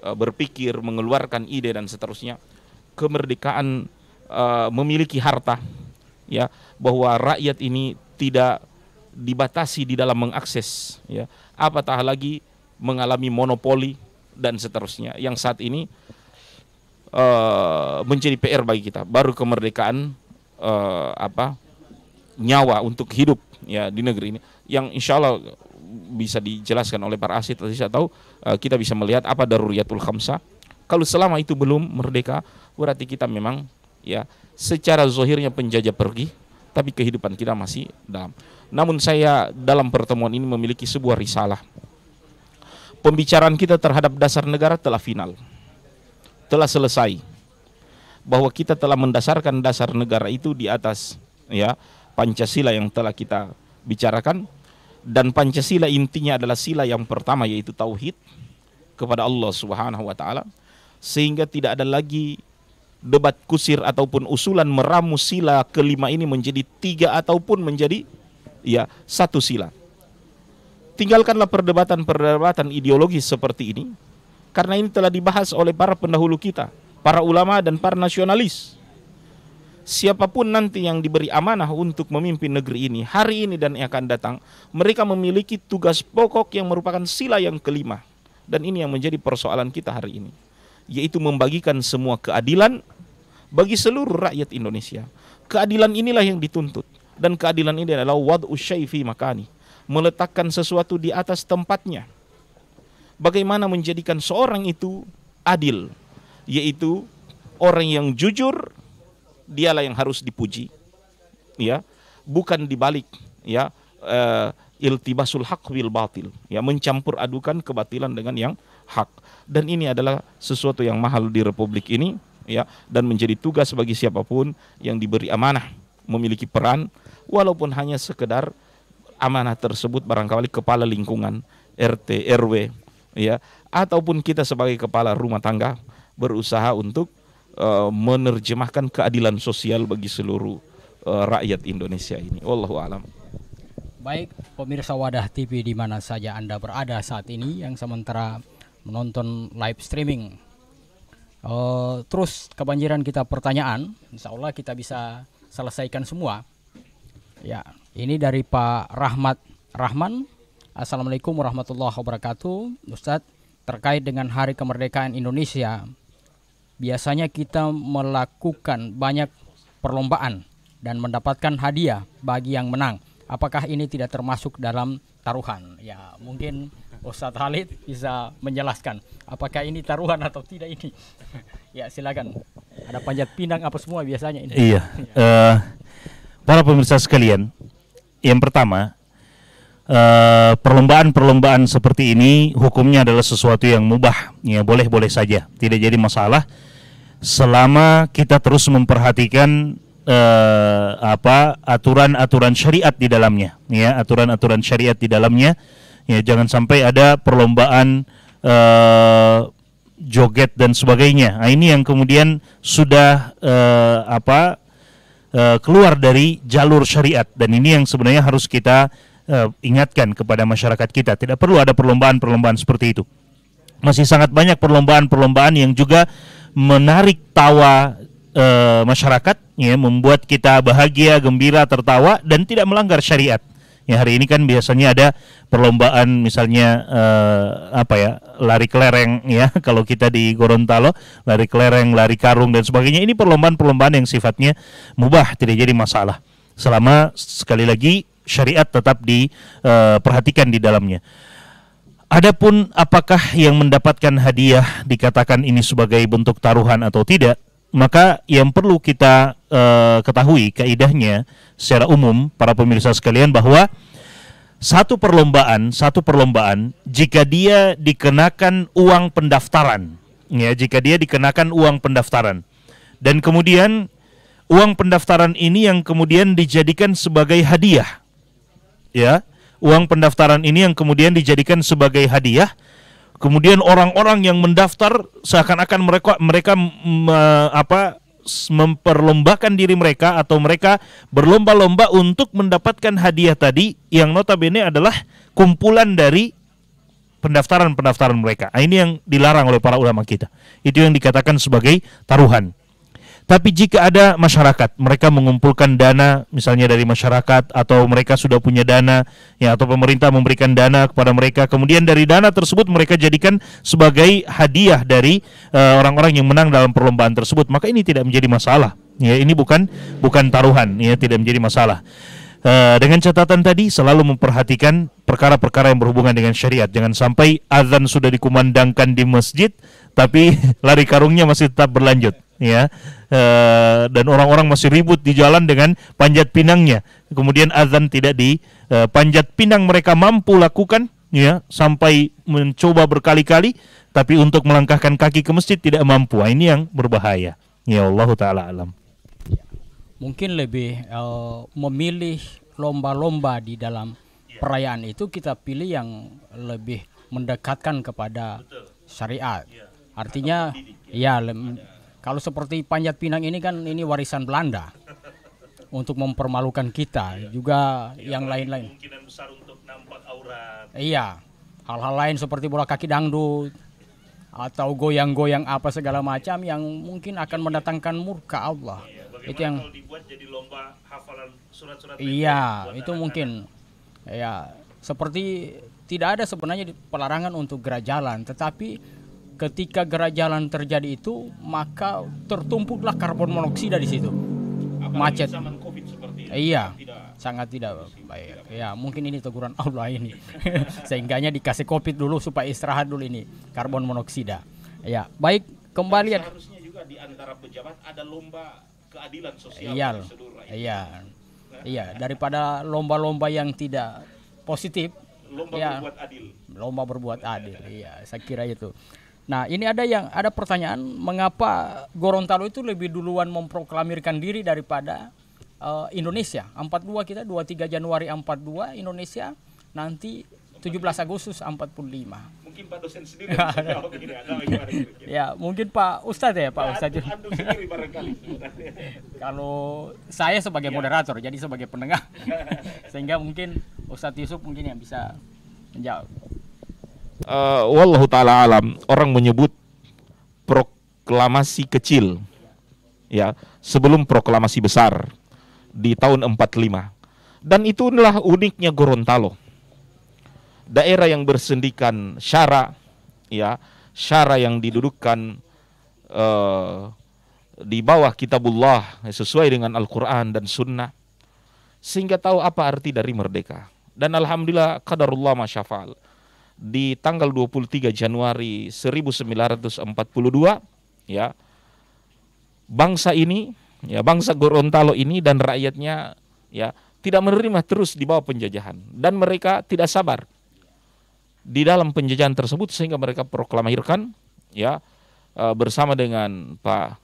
berpikir, mengeluarkan ide dan seterusnya. Kemerdekaan memiliki harta, ya, bahwa rakyat ini tidak dibatasi di dalam mengakses, ya, apatah lagi mengalami monopoli dan seterusnya, yang saat ini menjadi PR bagi kita. Baru kemerdekaan nyawa untuk hidup ya di negeri ini, yang insya Allah bisa dijelaskan oleh para ahli tadi saya tahu. Kita bisa melihat apa daruriyatul khamsah. Kalau selama itu belum merdeka, berarti kita memang ya secara zahirnya penjajah pergi, tapi kehidupan kita masih dalam. Namun saya dalam pertemuan ini memiliki sebuah risalah. Pembicaraan kita terhadap dasar negara telah final, telah selesai. Bahwa kita telah mendasarkan dasar negara itu di atas ya Pancasila yang telah kita bicarakan. Dan Pancasila intinya adalah sila yang pertama, yaitu tauhid kepada Allah Subhanahu wa taala. Sehingga tidak ada lagi debat kusir ataupun usulan meramu sila kelima ini menjadi 3 ataupun menjadi ya 1 sila. Tinggalkanlah perdebatan ideologis seperti ini, karena ini telah dibahas oleh para pendahulu kita, para ulama dan para nasionalis. Siapapun nanti yang diberi amanah untuk memimpin negeri ini hari ini dan yang akan datang, mereka memiliki tugas pokok yang merupakan sila yang kelima. Dan ini yang menjadi persoalan kita hari ini, yaitu membagikan semua keadilan bagi seluruh rakyat Indonesia. Keadilan inilah yang dituntut, dan keadilan ini adalah wad'u syai' fi makani, meletakkan sesuatu di atas tempatnya. Bagaimana menjadikan seorang itu adil, yaitu orang yang jujur, dialah yang harus dipuji, ya, bukan dibalik, ya, iltibasul haq bil batil, ya, mencampur adukan kebatilan dengan yang hak. Dan ini adalah sesuatu yang mahal di republik ini, ya, dan menjadi tugas bagi siapapun yang diberi amanah memiliki peran, walaupun hanya sekedar amanah tersebut barangkali kepala lingkungan, RT, RW, ya, ataupun kita sebagai kepala rumah tangga berusaha untuk menerjemahkan keadilan sosial bagi seluruh rakyat Indonesia ini. Wallahu a'lam. Baik, pemirsa Wadah TV di mana saja Anda berada saat ini yang sementara menonton live streaming. Terus kebanjiran kita pertanyaan, insya Allah kita bisa selesaikan semua. Ya, ini dari Pak Rahman. Assalamualaikum warahmatullahi wabarakatuh. Ustadz, terkait dengan Hari Kemerdekaan Indonesia, biasanya kita melakukan banyak perlombaan dan mendapatkan hadiah bagi yang menang. Apakah ini tidak termasuk dalam taruhan? Ya, mungkin Ustadz Khalid bisa menjelaskan apakah ini taruhan atau tidak ini. Ya, silakan. Ada panjat pinang apa semua biasanya ini. Iya. Para pemirsa sekalian, yang pertama, perlombaan-perlombaan seperti ini hukumnya adalah sesuatu yang mubah, ya, boleh-boleh saja, tidak jadi masalah selama kita terus memperhatikan aturan-aturan syariat di dalamnya, ya, aturan-aturan syariat di dalamnya, ya, jangan sampai ada perlombaan joget dan sebagainya. Nah, ini yang kemudian sudah keluar dari jalur syariat, dan ini yang sebenarnya harus kita ingatkan kepada masyarakat kita. Tidak perlu ada perlombaan-perlombaan seperti itu. Masih sangat banyak perlombaan-perlombaan yang juga menarik tawa masyarakat, ya, membuat kita bahagia, gembira, tertawa, dan tidak melanggar syariat. Ya, hari ini kan biasanya ada perlombaan misalnya lari kelereng, ya, kalau kita di Gorontalo lari kelereng, lari karung dan sebagainya. Ini perlombaan-perlombaan yang sifatnya mubah, tidak jadi masalah selama sekali lagi syariat tetap diperhatikan di dalamnya. Adapun apakah yang mendapatkan hadiah dikatakan ini sebagai bentuk taruhan atau tidak, maka yang perlu kita ketahui kaidahnya secara umum para pemirsa sekalian, bahwa satu perlombaan jika dia dikenakan uang pendaftaran, ya, jika dia dikenakan uang pendaftaran, dan kemudian uang pendaftaran ini yang kemudian dijadikan sebagai hadiah, ya, uang pendaftaran ini yang kemudian dijadikan sebagai hadiah, kemudian orang-orang yang mendaftar seakan-akan mereka memperlombakan diri mereka, atau mereka berlomba-lomba untuk mendapatkan hadiah tadi yang notabene adalah kumpulan dari pendaftaran mereka. Nah, ini yang dilarang oleh para ulama kita. Itu yang dikatakan sebagai taruhan. Tapi jika ada masyarakat, mereka mengumpulkan dana misalnya dari masyarakat, atau mereka sudah punya dana ya, atau pemerintah memberikan dana kepada mereka, kemudian dari dana tersebut mereka jadikan sebagai hadiah dari orang-orang yang menang dalam perlombaan tersebut, maka ini tidak menjadi masalah. Ya, ini bukan taruhan, ya, tidak menjadi masalah. Dengan catatan tadi selalu memperhatikan perkara-perkara yang berhubungan dengan syariat. Jangan sampai azan sudah dikumandangkan di masjid tapi lari karungnya masih tetap berlanjut, ya. Dan orang-orang masih ribut di jalan dengan panjat pinangnya. Kemudian azan tidak di panjat pinang mereka mampu lakukan, ya, sampai mencoba berkali-kali, tapi untuk melangkahkan kaki ke masjid tidak mampu. Ini yang berbahaya. Ya, Allah taala alam. Mungkin lebih memilih lomba-lomba di dalam perayaan itu kita pilih yang lebih mendekatkan kepada syariat. Artinya ya kalau seperti panjat pinang ini kan ini warisan Belanda untuk mempermalukan kita, juga yang lain-lain. Kemungkinan besar untuk nampak aurat. Iya, hal-hal lain seperti bola kaki dangdut atau goyang-goyang apa segala macam yang mungkin akan mendatangkan murka Allah. Itu yang kalau dibuat jadi lomba hafalan surat-surat iya, itu mungkin ya seperti tidak ada sebenarnya pelarangan untuk gerak jalan, tetapi ketika gerak jalan terjadi itu maka tertumpuklah karbon monoksida di situ. Macet. Zaman Covid seperti Iya, sangat tidak baik. Ya, mungkin ini teguran Allah ini. Sehingganya dikasih COVID dulu supaya istirahat dulu ini karbon monoksida. Ya, baik, kembali ya. Seharusnya juga di antara pejabat ada lomba keadilan sosial. Iya, iya, daripada lomba-lomba yang tidak positif, Lomba ya, berbuat adil. lomba berbuat adil. Iya, saya kira itu. Nah, ini ada pertanyaan, mengapa Gorontalo itu lebih duluan memproklamirkan diri daripada Indonesia? 42 kita 23 Januari 42, Indonesia nanti 17 Agustus 45. Mungkin Pak dosen sendiri bisa jawab ini, ada bagaimana kira-kira? Ya, mungkin Pak Ustadz ya, Pak Ustadz. Antum sendiri barangkali. Kalau saya sebagai moderator, jadi sebagai penengah, sehingga mungkin Ustadz Yusuf mungkin yang bisa menjawab. Wallahu ta'ala alam, orang menyebut proklamasi kecil, ya, sebelum proklamasi besar di tahun 45. Dan itulah uniknya Gorontalo. Daerah yang bersendikan syara, ya, syara yang didudukkan di bawah kitabullah sesuai dengan Al-Quran dan Sunnah, sehingga tahu apa arti dari merdeka. Dan alhamdulillah qadarullah masyafa'al, di tanggal 23 Januari 1942, ya, bangsa ini, ya, bangsa Gorontalo ini dan rakyatnya, ya, tidak menerima terus di bawah penjajahan, dan mereka tidak sabar di dalam penjajahan tersebut, sehingga mereka proklamirkan, ya, bersama dengan Pak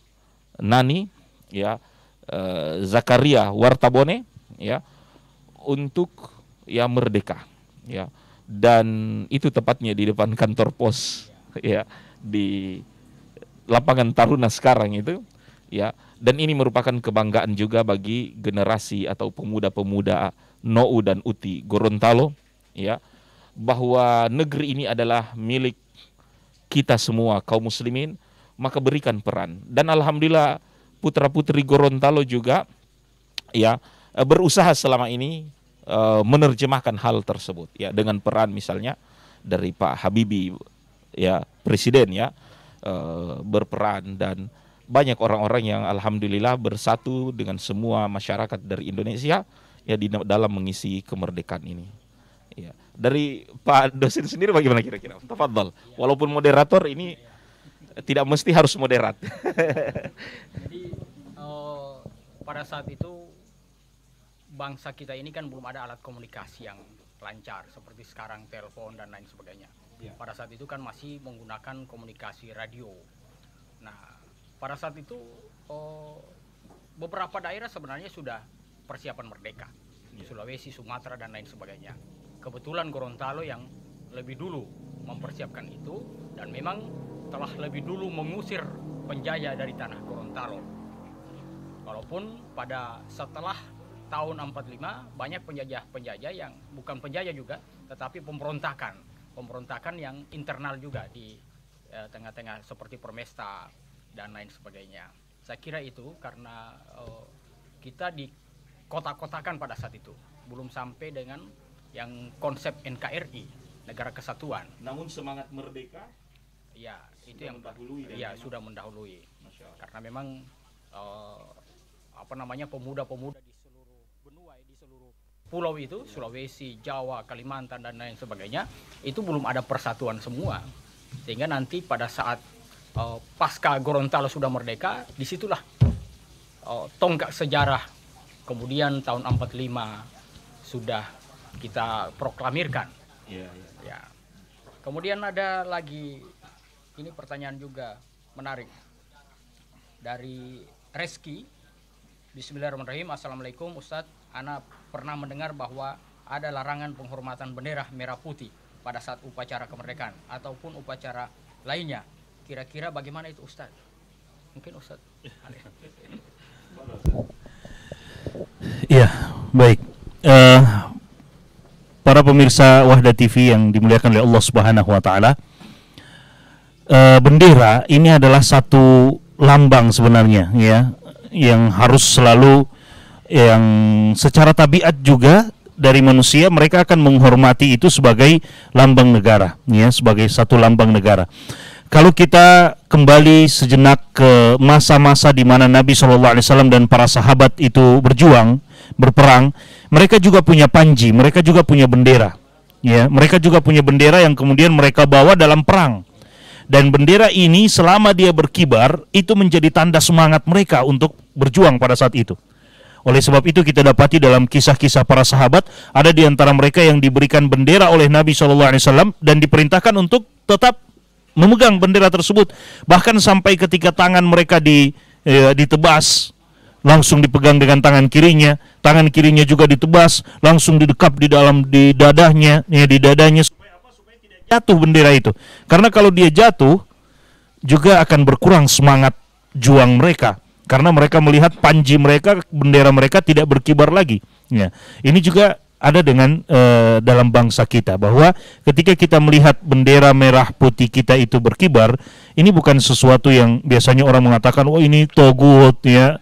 Nani, ya, Zakaria Wartabone, ya, untuk, ya, merdeka, ya, dan itu tepatnya di depan kantor pos, ya, di lapangan Taruna sekarang itu, ya, dan ini merupakan kebanggaan juga bagi generasi atau pemuda-pemuda Nou dan Uti Gorontalo, ya, bahwa negeri ini adalah milik kita semua kaum muslimin, maka berikan peran. Dan alhamdulillah putra-putri Gorontalo juga, ya, berusaha selama ini menerjemahkan hal tersebut, ya, dengan peran misalnya dari Pak Habibie, ya, presiden, ya, berperan, dan banyak orang-orang yang alhamdulillah bersatu dengan semua masyarakat dari Indonesia, ya, di dalam mengisi kemerdekaan ini. Ya. Dari Pak dosen sendiri bagaimana kira-kira? Tafadhal. Walaupun moderator ini tidak mesti harus moderat. Jadi pada saat itu bangsa kita ini kan belum ada alat komunikasi yang lancar seperti sekarang, telepon dan lain sebagainya. Ya. Pada saat itu kan masih menggunakan komunikasi radio. Nah, pada saat itu beberapa daerah sebenarnya sudah persiapan merdeka, Sulawesi, Sumatera dan lain sebagainya. Kebetulan Gorontalo yang lebih dulu mempersiapkan itu, dan memang telah lebih dulu mengusir penjajah dari tanah Gorontalo. Walaupun pada setelah tahun 45 banyak penjajah-penjajah yang bukan penjajah juga, tetapi pemberontakan yang internal juga di tengah-tengah seperti Permesta dan lain sebagainya. Saya kira itu karena kita di kota-kotakan pada saat itu, belum sampai dengan yang konsep NKRI, Negara Kesatuan. Namun semangat merdeka Ya, itu sudah yang mendahului dan ya memang- sudah mendahului. Masya Allah. Karena memang pemuda-pemuda di seluruh benua, di seluruh pulau itu, Sulawesi, Jawa, Kalimantan dan lain sebagainya, itu belum ada persatuan semua. Sehingga nanti pada saat pasca Gorontalo sudah merdeka, disitulah tonggak sejarah. Kemudian tahun 45 sudah kita proklamirkan. Iya, iya. Ya. Kemudian ada lagi, ini pertanyaan juga menarik dari Reski. Bismillahirrahmanirrahim. Assalamualaikum Ustadz. Ana pernah mendengar bahwa ada larangan penghormatan bendera merah putih pada saat upacara kemerdekaan ataupun upacara lainnya. Kira-kira bagaimana itu Ustadz? Mungkin Ustadz. Ya, baik. Para pemirsa Wahda TV yang dimuliakan oleh Allah Subhanahu wa taala. Bendera ini adalah satu lambang sebenarnya ya, yang harus selalu, yang secara tabiat juga dari manusia mereka akan menghormati itu sebagai lambang negara ya, sebagai satu lambang negara. Kalau kita kembali sejenak ke masa-masa di mana Nabi SAW dan para sahabat itu berjuang, berperang, mereka juga punya panji, mereka juga punya bendera. Ya, mereka juga punya bendera yang kemudian mereka bawa dalam perang. Dan bendera ini selama dia berkibar, itu menjadi tanda semangat mereka untuk berjuang pada saat itu. Oleh sebab itu kita dapati dalam kisah-kisah para sahabat, ada di antara mereka yang diberikan bendera oleh Nabi SAW dan diperintahkan untuk tetap memegang bendera tersebut, bahkan sampai ketika tangan mereka ditebas, langsung dipegang dengan tangan kirinya juga ditebas, langsung didekap di dadanya supaya apa? Supaya tidak jatuh bendera itu. Karena kalau dia jatuh juga akan berkurang semangat juang mereka, karena mereka melihat panji mereka, bendera mereka tidak berkibar lagi. Ya, ini juga ada dengan dalam bangsa kita, bahwa ketika kita melihat bendera merah putih kita itu berkibar, ini bukan sesuatu yang biasanya orang mengatakan, oh ini togut ya,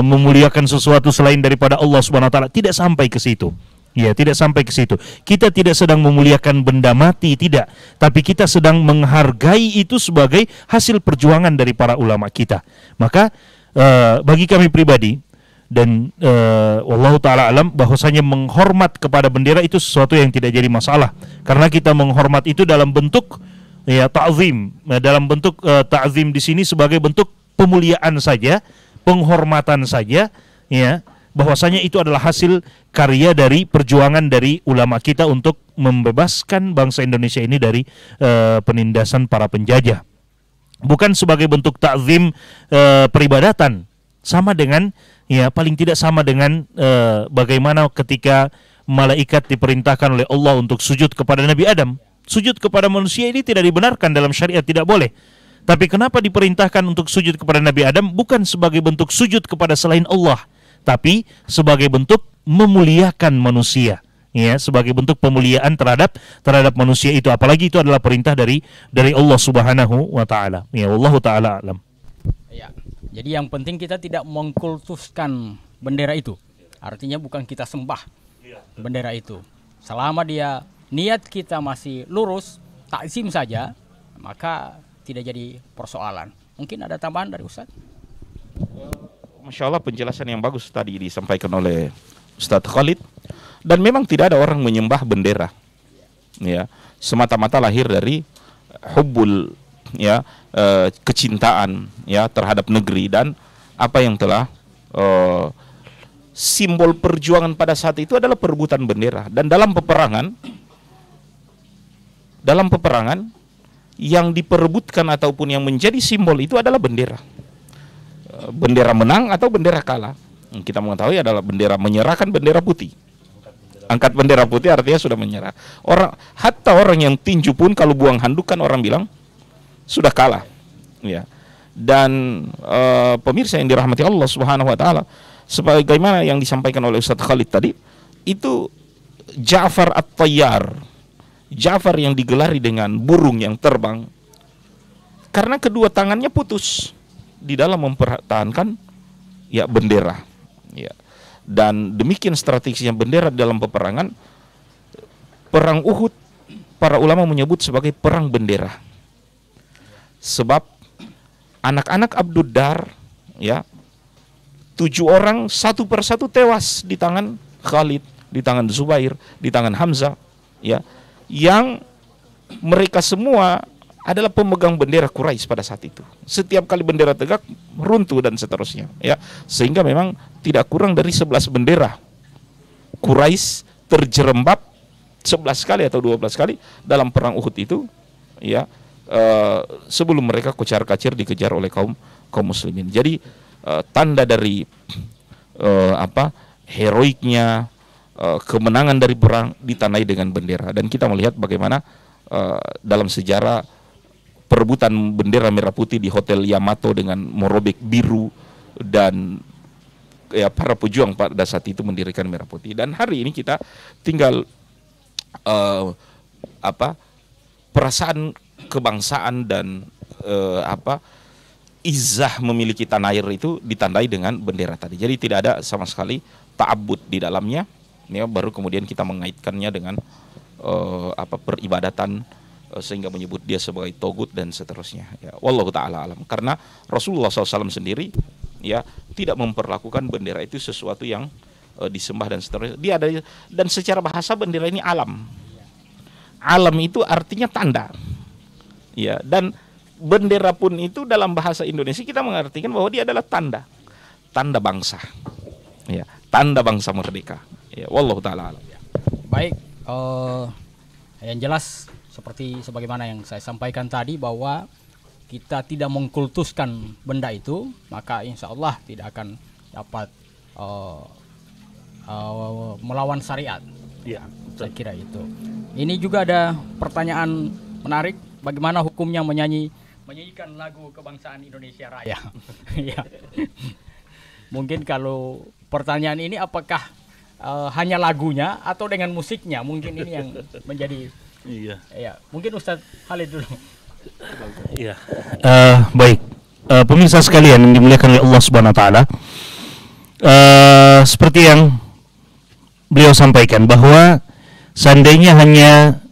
memuliakan sesuatu selain daripada Allah Subhanahu wa taala. Tidak sampai ke situ. Ya, tidak sampai ke situ. Kita tidak sedang memuliakan benda mati, tidak. Tapi kita sedang menghargai itu sebagai hasil perjuangan dari para ulama kita. Maka bagi kami pribadi, dan wallahu taala alam, bahwasanya menghormat kepada bendera itu sesuatu yang tidak jadi masalah, karena kita menghormat itu dalam bentuk ya ta'zim, dalam bentuk ta'zim di sini sebagai bentuk pemuliaan saja, penghormatan saja, ya, bahwasanya itu adalah hasil karya dari perjuangan dari ulama kita untuk membebaskan bangsa Indonesia ini dari penindasan para penjajah, bukan sebagai bentuk ta'zim peribadatan. Sama dengan, ya paling tidak sama dengan bagaimana ketika malaikat diperintahkan oleh Allah untuk sujud kepada Nabi Adam. Sujud kepada manusia ini tidak dibenarkan dalam syariat, tidak boleh. Tapi kenapa diperintahkan untuk sujud kepada Nabi Adam? Bukan sebagai bentuk sujud kepada selain Allah, tapi sebagai bentuk memuliakan manusia. Ya, sebagai bentuk pemuliaan terhadap manusia itu, apalagi itu adalah perintah dari Allah Subhanahu wa taala. Ya, wallahu taala alam. Ya. Jadi yang penting kita tidak mengkultuskan bendera itu. Artinya bukan kita sembah bendera itu. Selama dia niat kita masih lurus, takzim saja, maka tidak jadi persoalan. Mungkin ada tambahan dari Ustadz? Masya Allah, penjelasan yang bagus tadi disampaikan oleh Ustadz Khalid. Dan memang tidak ada orang menyembah bendera, ya, semata-mata lahir dari hubbul, ya, kecintaan ya terhadap negeri dan apa yang telah simbol perjuangan pada saat itu adalah perebutan bendera. Dan dalam peperangan yang diperebutkan ataupun yang menjadi simbol itu adalah bendera. Bendera menang atau bendera kalah. Kita mengetahui adalah bendera menyerahkan bendera putih. Angkat bendera putih artinya sudah menyerah. Hatta orang yang tinju pun kalau buang handuk kan orang bilang sudah kalah, ya. Dan pemirsa yang dirahmati Allah Subhanahu wa taala, sebagaimana yang disampaikan oleh Ustadz Khalid tadi, itu Ja'far At-Tayyar, Ja'far yang digelari dengan burung yang terbang, karena kedua tangannya putus, di dalam mempertahankan ya bendera. Ya. Dan demikian strateginya bendera dalam peperangan. Perang Uhud para ulama menyebut sebagai perang bendera. Sebab anak-anak Abduddar ya 7 orang satu persatu tewas di tangan Khalid, di tangan Zubair, di tangan Hamzah ya, yang mereka semua adalah pemegang bendera Quraisy pada saat itu. Setiap kali bendera tegak runtuh dan seterusnya ya, sehingga memang tidak kurang dari 11 bendera Quraisy terjerembab 11 kali atau 12 kali dalam perang Uhud itu ya, sebelum mereka kocar-kacir dikejar oleh kaum muslimin. Jadi tanda dari heroiknya kemenangan dari perang ditandai dengan bendera. Dan kita melihat bagaimana dalam sejarah perebutan bendera merah putih di Hotel Yamato dengan merobek biru, dan ya para pejuang pada saat itu mendirikan merah putih. Dan hari ini kita tinggal perasaan kebangsaan dan izah memiliki tanah air itu ditandai dengan bendera tadi. Jadi tidak ada sama sekali ta'abbud di dalamnya. Ya, baru kemudian kita mengaitkannya dengan peribadatan sehingga menyebut dia sebagai togut dan seterusnya. Ya, wallahu taala alam. Karena Rasulullah SAW sendiri ya tidak memperlakukan bendera itu sesuatu yang disembah dan seterusnya. Dia ada, dan secara bahasa bendera ini alam. Alam itu artinya tanda. Ya, dan bendera pun itu dalam bahasa Indonesia kita mengartikan bahwa dia adalah tanda bangsa. Ya, tanda bangsa merdeka. Ya, wallahu taala alam. Baik, yang jelas seperti sebagaimana yang saya sampaikan tadi bahwa kita tidak mengkultuskan benda itu, maka insya Allah tidak akan dapat melawan syariat. Ya, saya kira itu. Ini juga ada pertanyaan menarik, bagaimana hukumnya menyanyikan lagu kebangsaan Indonesia Raya? Ya. Mungkin kalau pertanyaan ini apakah hanya lagunya atau dengan musiknya? Mungkin ini yang menjadi. Iya. Ya, mungkin Ustadz Khalid dulu. Iya. Baik. Pemirsa sekalian yang dimuliakan oleh Allah Subhanahu wa taala. Seperti yang beliau sampaikan bahwa seandainya hanya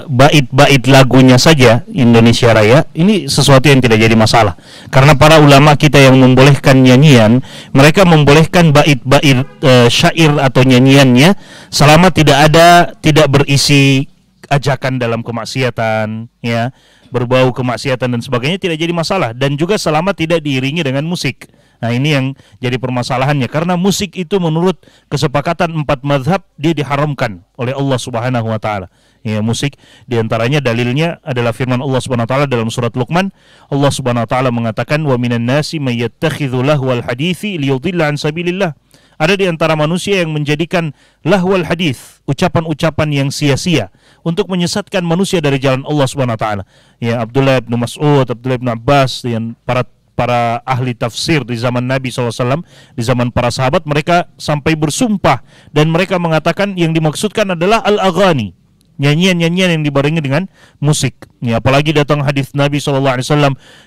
bait-bait lagunya saja Indonesia Raya, ini sesuatu yang tidak jadi masalah. Karena para ulama kita yang membolehkan nyanyian, mereka membolehkan bait-bait syair atau nyanyiannya selama tidak berisi ajakan dalam kemaksiatan, ya, berbau kemaksiatan dan sebagainya, tidak jadi masalah. Dan juga selama tidak diiringi dengan musik. Nah, ini yang jadi permasalahannya, karena musik itu menurut kesepakatan 4 mazhab dia diharamkan oleh Allah Subhanahu wa taala. Ya, musik diantaranya dalilnya adalah firman Allah Subhanahu wa taala dalam surat Luqman. Allah Subhanahu wa taala mengatakan, "Wa minan nasi may yattakhidhu lahwal hadithi liyudilla an sabilillah." Ada di antara manusia yang menjadikan lahwal hadis, ucapan-ucapan yang sia-sia, untuk menyesatkan manusia dari jalan Allah Subhanahu wa taala. Ya, Abdullah bin Mas'ud, Abdullah bin Abbas, dan para ahli tafsir di zaman Nabi SAW, di zaman para sahabat, mereka sampai bersumpah dan mereka mengatakan yang dimaksudkan adalah al-aghani, nyanyian-nyanyian yang dibarengi dengan musik. Ya, apalagi datang hadis Nabi SAW,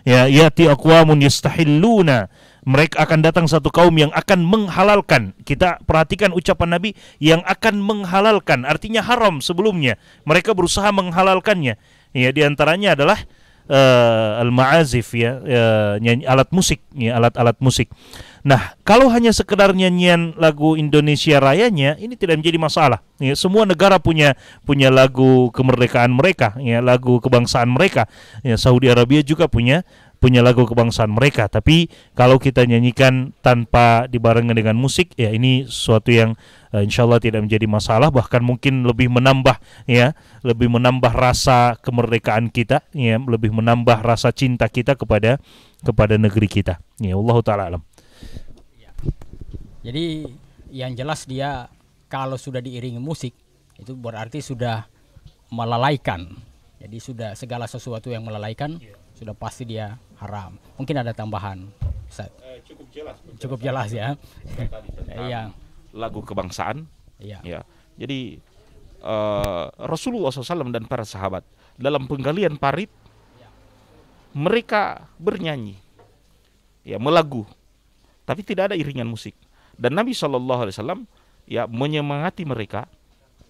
ya, yati aqwamun yastahilluna, mereka akan datang satu kaum yang akan menghalalkan. Kita perhatikan ucapan Nabi, yang akan menghalalkan, artinya haram sebelumnya. Mereka berusaha menghalalkannya. Ya, di antaranya adalah al-ma'azif, ya, alat musik, ya, alat-alat musik. Nah, kalau hanya sekedar nyanyian lagu Indonesia Rayanya, ini tidak menjadi masalah. Ya, semua negara punya lagu kemerdekaan mereka, ya, lagu kebangsaan mereka. Ya, Saudi Arabia juga punya lagu kebangsaan mereka. Tapi kalau kita nyanyikan tanpa dibarengi dengan musik, ya ini sesuatu yang insya Allah tidak menjadi masalah, bahkan mungkin lebih menambah rasa kemerdekaan kita, ya, lebih menambah rasa cinta kita kepada negeri kita. Ya, Allah taala alam. Jadi yang jelas dia kalau sudah diiringi musik itu berarti sudah melalaikan. Jadi sudah segala sesuatu yang melalaikan, sudah pasti dia haram. Mungkin ada tambahan, Ustaz? Cukup jelas ya. Iya. Lagu kebangsaan. Iya. Ya. Jadi Rasulullah SAW dan para sahabat dalam penggalian parit mereka bernyanyi. ya melagu, tapi tidak ada iringan musik. Dan Nabi SAW ya menyemangati mereka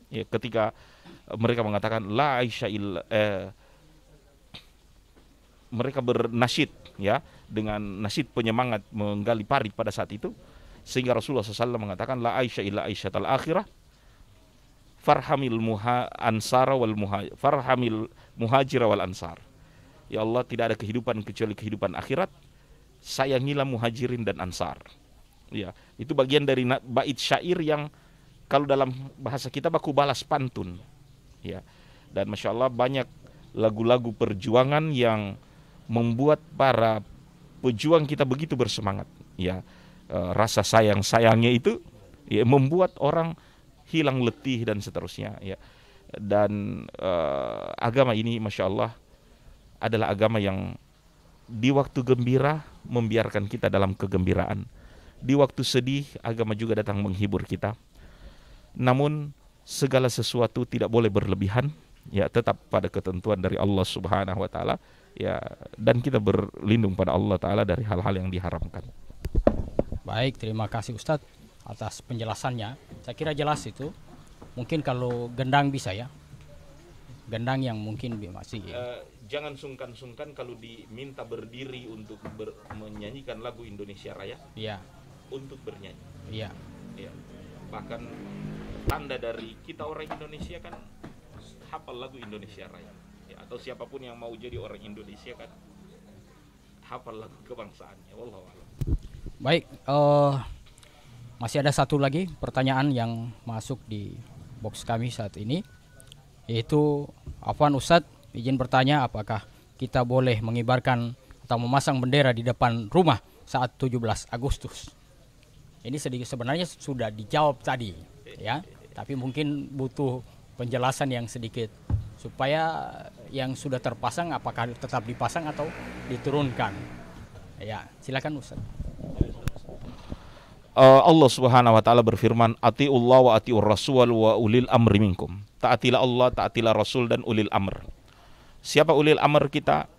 ya ketika mereka mengatakan la aisha illa mereka bernasyid ya dengan nasyid penyemangat menggali parit pada saat itu, sehingga Rasulullah SAW mengatakan la aisha illa aisyatal akhirah farhamil muhajira wal ansar. Ya Allah, tidak ada kehidupan kecuali kehidupan akhirat, sayangilah muhajirin dan ansar. Ya, itu bagian dari bait syair yang kalau dalam bahasa kita baku balas pantun. Ya. Dan Masya Allah banyak lagu-lagu perjuangan yang membuat para pejuang kita begitu bersemangat. Ya, rasa sayangnya itu ya, membuat orang hilang letih dan seterusnya. Ya. Dan agama ini Masya Allah adalah agama yang di waktu gembira membiarkan kita dalam kegembiraan. Di waktu sedih agama juga datang menghibur kita. Namun segala sesuatu tidak boleh berlebihan, ya tetap pada ketentuan dari Allah Subhanahu wa taala, ya, dan kita berlindung pada Allah taala dari hal-hal yang diharamkan. Baik, terima kasih Ustadz atas penjelasannya. Saya kira jelas itu. Mungkin kalau gendang bisa ya. Gendang yang mungkin masih Jangan sungkan-sungkan kalau diminta berdiri untuk menyanyikan lagu Indonesia Raya. Iya. Untuk bernyanyi. Iya. Ya. Bahkan tanda dari kita orang Indonesia kan hafal lagu Indonesia Raya. Ya, atau siapapun yang mau jadi orang Indonesia kan hafal lagu kebangsaannya. Wallahu a'lam. Baik, masih ada satu lagi pertanyaan yang masuk di box kami saat ini, yaitu Afwan Ustadz izin bertanya, apakah kita boleh mengibarkan atau memasang bendera di depan rumah saat 17 Agustus? Ini sedikit sebenarnya sudah dijawab tadi ya, tapi mungkin butuh penjelasan yang sedikit supaya yang sudah terpasang apakah tetap dipasang atau diturunkan. Ya, silakan Ustaz. Allah Subhanahu wa taala berfirman, "Atiullah wa atiur rasul wa ulil amri minkum." Taatilah Allah, taatilah Rasul dan ulil amr. Siapa ulil amr kita?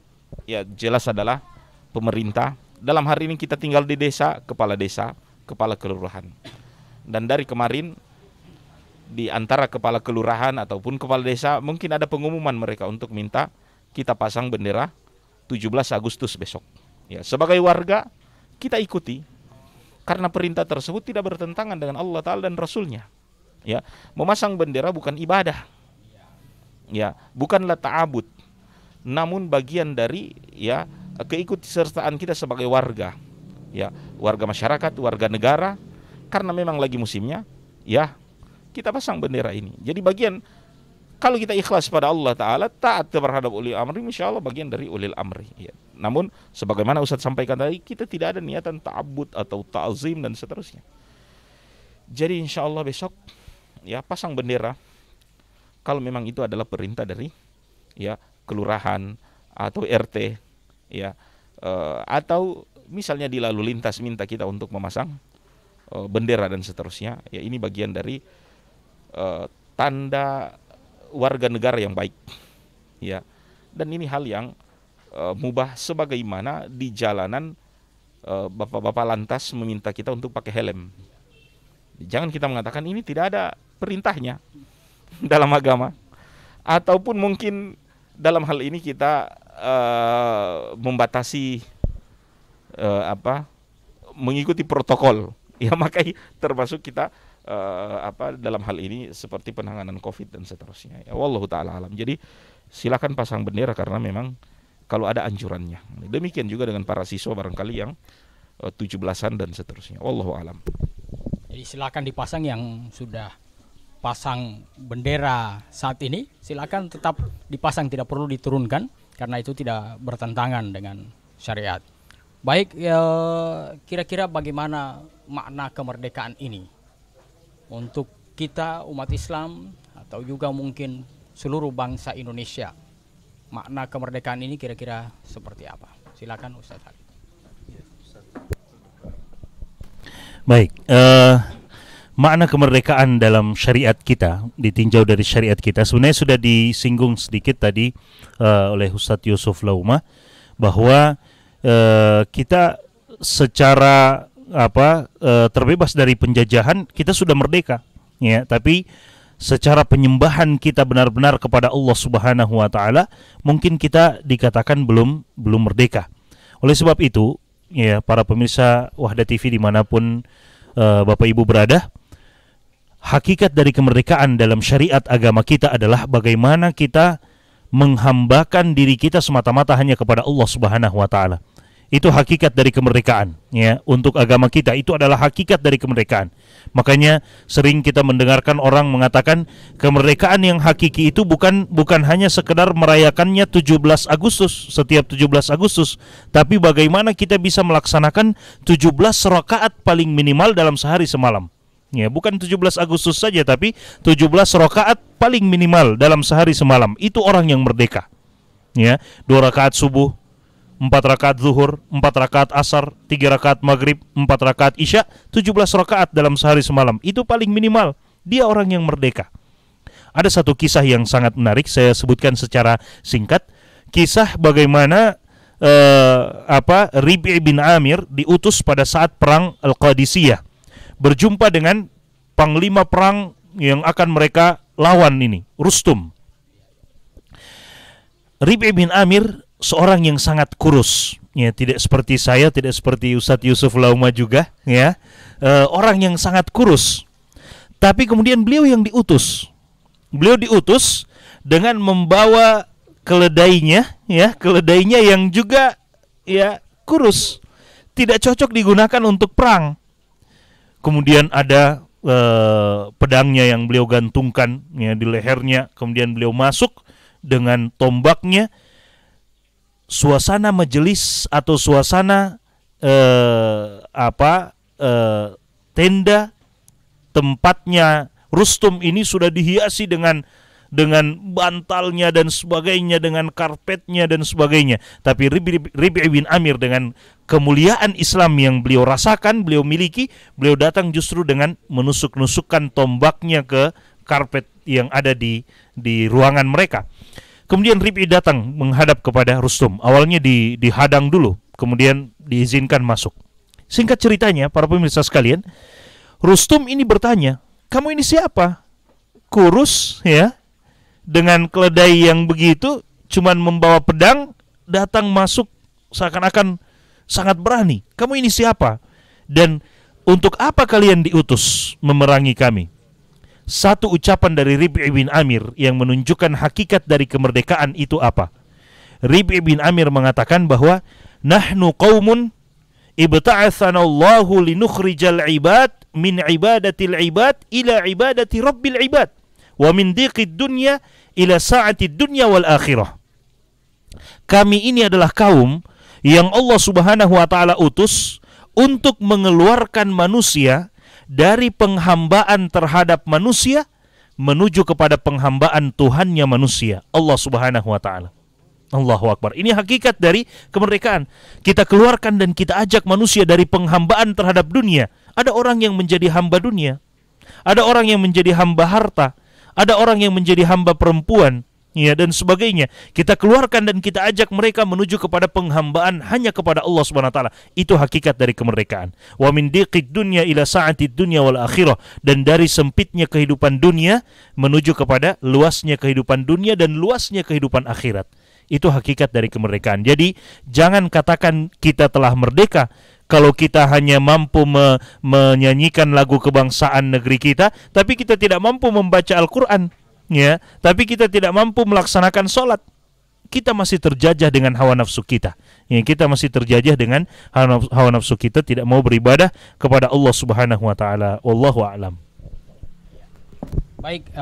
Ya, jelas adalah pemerintah. Dalam hari ini kita tinggal di desa, kepala kelurahan. Dan dari kemarin di antara kepala kelurahan ataupun kepala desa mungkin ada pengumuman mereka untuk minta kita pasang bendera 17 Agustus besok. Ya, sebagai warga kita ikuti karena perintah tersebut tidak bertentangan dengan Allah Ta'ala dan Rasulnya. Ya, memasang bendera bukan ibadah. Ya, bukanlah ta'abud. Namun bagian dari ya keikutsertaan kita sebagai warga. Ya, warga masyarakat, warga negara, karena memang lagi musimnya, ya kita pasang bendera ini. Jadi bagian kalau kita ikhlas pada Allah Ta'ala, taat terhadap ulil amri, insya Allah bagian dari ulil amri. Ya. Namun sebagaimana Ustadz sampaikan tadi, kita tidak ada niatan ta'abud atau ta'zim dan seterusnya. Jadi insya Allah besok ya pasang bendera kalau memang itu adalah perintah dari ya kelurahan atau RT ya atau misalnya di lalu lintas minta kita untuk memasang bendera dan seterusnya, ya ini bagian dari tanda warga negara yang baik, ya. Dan ini hal yang mubah sebagaimana di jalanan bapak-bapak lantas meminta kita untuk pakai helm. Jangan kita mengatakan ini tidak ada perintahnya dalam agama, ataupun mungkin dalam hal ini kita membatasi mengikuti protokol. Ya, makanya termasuk kita dalam hal ini seperti penanganan COVID dan seterusnya. Ya, wallahu taala alam. Jadi silakan pasang bendera karena memang kalau ada anjurannya. Demikian juga dengan para siswa barangkali yang 17-an dan seterusnya. Wallahu alam. Jadi silakan dipasang yang sudah pasang bendera saat ini, silakan tetap dipasang, tidak perlu diturunkan karena itu tidak bertentangan dengan syariat. Baik, kira-kira bagaimana makna kemerdekaan ini untuk kita umat Islam atau juga mungkin seluruh bangsa Indonesia? Makna kemerdekaan ini kira-kira seperti apa? Silakan Ustaz Ali. Baik, makna kemerdekaan dalam syariat kita, ditinjau dari syariat kita, sebenarnya sudah disinggung sedikit tadi oleh Ustadz Yusuf Lauma, bahwa kita secara terbebas dari penjajahan, kita sudah merdeka, ya. Tapi secara penyembahan kita benar-benar kepada Allah Subhanahu wa taala, mungkin kita dikatakan belum merdeka. Oleh sebab itu, ya, para pemirsa Wahda TV dimanapun Bapak Ibu berada, hakikat dari kemerdekaan dalam syariat agama kita adalah bagaimana kita menghambakan diri kita semata-mata hanya kepada Allah Subhanahu wa taala. Itu hakikat dari kemerdekaan, ya. Untuk agama kita itu adalah hakikat dari kemerdekaan. Makanya sering kita mendengarkan orang mengatakan kemerdekaan yang hakiki itu bukan hanya sekedar merayakannya 17 Agustus, setiap 17 Agustus, tapi bagaimana kita bisa melaksanakan 17 rakaat paling minimal dalam sehari semalam. Ya, bukan 17 Agustus saja, tapi 17 rakaat paling minimal dalam sehari semalam. Itu orang yang merdeka. Ya, 2 rakaat subuh, 4 rakaat zuhur, 4 rakaat asar, 3 rakaat maghrib, 4 rakaat isya, 17 rakaat dalam sehari semalam. Itu paling minimal. Dia orang yang merdeka. Ada satu kisah yang sangat menarik, saya sebutkan secara singkat. Kisah bagaimana Rib'i bin Amir diutus pada saat perang Al-Qadisiyah, berjumpa dengan panglima perang yang akan mereka lawan ini, Rustum. Rib'i bin Amir seorang yang sangat kurus, ya, tidak seperti saya, tidak seperti Ustadz Yusuf Lauma juga, ya, orang yang sangat kurus. Tapi kemudian beliau yang diutus. Beliau diutus dengan membawa keledainya, ya, keledainya yang juga, ya, kurus, tidak cocok digunakan untuk perang. Kemudian ada pedangnya yang beliau gantungkan, ya, di lehernya. Kemudian beliau masuk dengan tombaknya. Suasana majelis atau suasana tenda tempatnya Rustum ini sudah dihiasi dengan bantalnya dan sebagainya, dengan karpetnya dan sebagainya. Tapi Rib'i bin Amir dengan kemuliaan Islam yang beliau rasakan, beliau miliki, beliau datang justru dengan menusuk-nusukkan tombaknya ke karpet yang ada di ruangan mereka. Kemudian Rib'i datang menghadap kepada Rustum. Awalnya dihadang dulu, kemudian diizinkan masuk. Singkat ceritanya, para pemirsa sekalian, Rustum ini bertanya, "Kamu ini siapa? Kurus, ya, dengan keledai yang begitu, cuman membawa pedang, datang masuk seakan-akan sangat berani. Kamu ini siapa? Dan untuk apa kalian diutus memerangi kami?" Satu ucapan dari Rib'i bin Amir yang menunjukkan hakikat dari kemerdekaan itu apa? Rib'i bin Amir mengatakan bahwa nahnu qaumun ibta'atsana Allahu linukhrijal ibad min ibadatil ibad ila ibadati rabbil ibad wa min dhiqid dunya ila sa'atid dunya wal akhirah. Kami ini adalah kaum yang Allah Subhanahu wa taala utus untuk mengeluarkan manusia dari penghambaan terhadap manusia menuju kepada penghambaan Tuhannya manusia, Allah Subhanahu wa taala. Allahu Akbar. Ini hakikat dari kemerdekaan. Kita keluarkan dan kita ajak manusia dari penghambaan terhadap dunia. Ada orang yang menjadi hamba dunia, ada orang yang menjadi hamba harta, ada orang yang menjadi hamba perempuan, ya, dan sebagainya. Kita keluarkan dan kita ajak mereka menuju kepada penghambaan hanya kepada Allah Subhanahu wa taala. Itu hakikat dari kemerdekaan. Wa min diqid dunya ila sa'atid dunya wal akhirah, dan dari sempitnya kehidupan dunia menuju kepada luasnya kehidupan dunia dan luasnya kehidupan akhirat. Itu hakikat dari kemerdekaan. Jadi jangan katakan kita telah merdeka kalau kita hanya mampu menyanyikan lagu kebangsaan negeri kita, tapi kita tidak mampu membaca Al-Quran, ya, tapi kita tidak mampu melaksanakan sholat. Kita masih terjajah dengan hawa nafsu kita, ya, kita masih terjajah dengan hawa nafsu kita, tidak mau beribadah kepada Allah Subhanahu wa taala. Wallahu a'lam. Baik,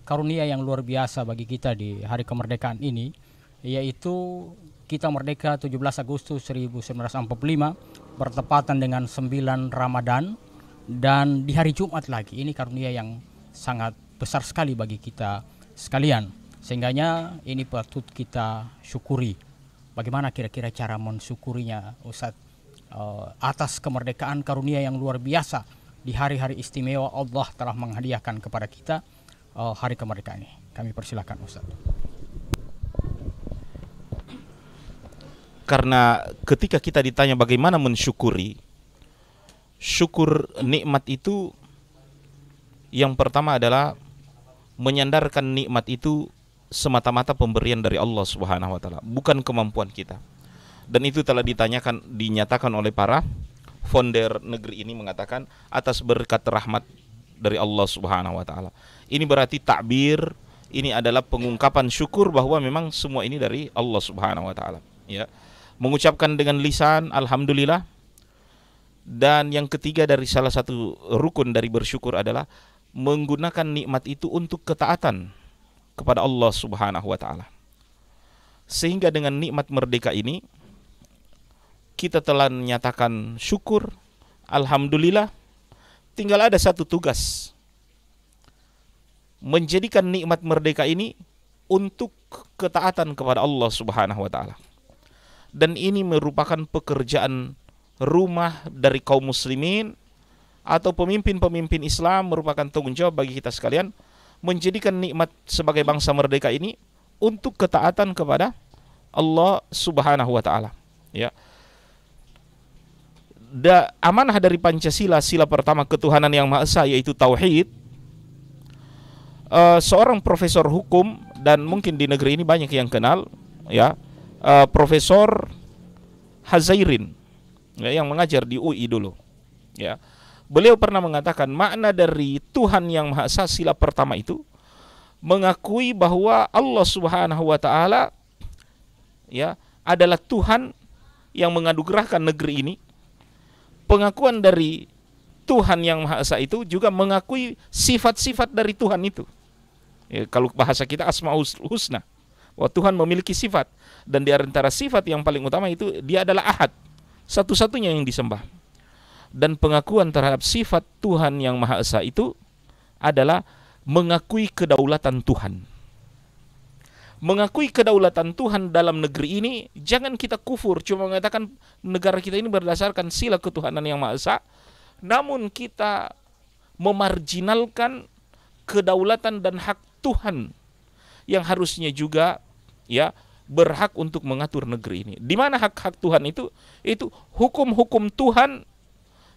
karunia yang luar biasa bagi kita di hari kemerdekaan ini, yaitu kita merdeka 17 Agustus 1945 bertepatan dengan 9 Ramadan, dan di hari Jumat lagi. Ini karunia yang sangat besar sekali bagi kita sekalian, sehingganya ini patut kita syukuri. Bagaimana kira-kira cara mensyukurinya, Ustadz, atas kemerdekaan karunia yang luar biasa di hari-hari istimewa Allah telah menghadiahkan kepada kita hari kemerdekaan ini? Kami persilakan Ustadz. Karena ketika kita ditanya bagaimana mensyukuri, syukur nikmat itu yang pertama adalah menyandarkan nikmat itu semata-mata pemberian dari Allah Subhanahu wa taala, bukan kemampuan kita. Dan itu telah dinyatakan oleh para founder negeri ini, mengatakan atas berkat rahmat dari Allah Subhanahu wa taala. Ini berarti takbir, ini adalah pengungkapan syukur bahwa memang semua ini dari Allah Subhanahu wa taala, ya. Mengucapkan dengan lisan alhamdulillah. Dan yang ketiga dari salah satu rukun dari bersyukur adalah menggunakan nikmat itu untuk ketaatan kepada Allah Subhanahu wa taala. Sehingga dengan nikmat merdeka ini kita telah menyatakan syukur, alhamdulillah. Tinggal ada satu tugas, menjadikan nikmat merdeka ini untuk ketaatan kepada Allah Subhanahu wa taala. Dan ini merupakan pekerjaan rumah dari kaum muslimin atau pemimpin-pemimpin Islam, merupakan tanggung jawab bagi kita sekalian menjadikan nikmat sebagai bangsa merdeka ini untuk ketaatan kepada Allah Subhanahu wa taala, ya. Amanah dari Pancasila, sila pertama ketuhanan yang Maha Esa, yaitu tauhid. Seorang profesor hukum, dan mungkin di negeri ini banyak yang kenal, ya, Profesor Hazairin, ya, yang mengajar di UI dulu, ya. Beliau pernah mengatakan makna dari Tuhan yang Maha Esa, sila pertama itu mengakui bahwa Allah Subhanahu wa taala, ya, adalah Tuhan yang menganugerahkan negeri ini. Pengakuan dari Tuhan yang Maha Esa itu juga mengakui sifat-sifat dari Tuhan itu. Ya, kalau bahasa kita Asmaul Husna, bahwa Tuhan memiliki sifat, dan di antara sifat yang paling utama itu dia adalah Ahad, satu-satunya yang disembah. Dan pengakuan terhadap sifat Tuhan yang Maha Esa itu adalah mengakui kedaulatan Tuhan. Mengakui kedaulatan Tuhan dalam negeri ini, jangan kita kufur cuma mengatakan negara kita ini berdasarkan sila ketuhanan yang Maha Esa, namun kita memarjinalkan kedaulatan dan hak Tuhan yang harusnya juga, ya, berhak untuk mengatur negeri ini. Di mana hak-hak Tuhan itu hukum-hukum Tuhan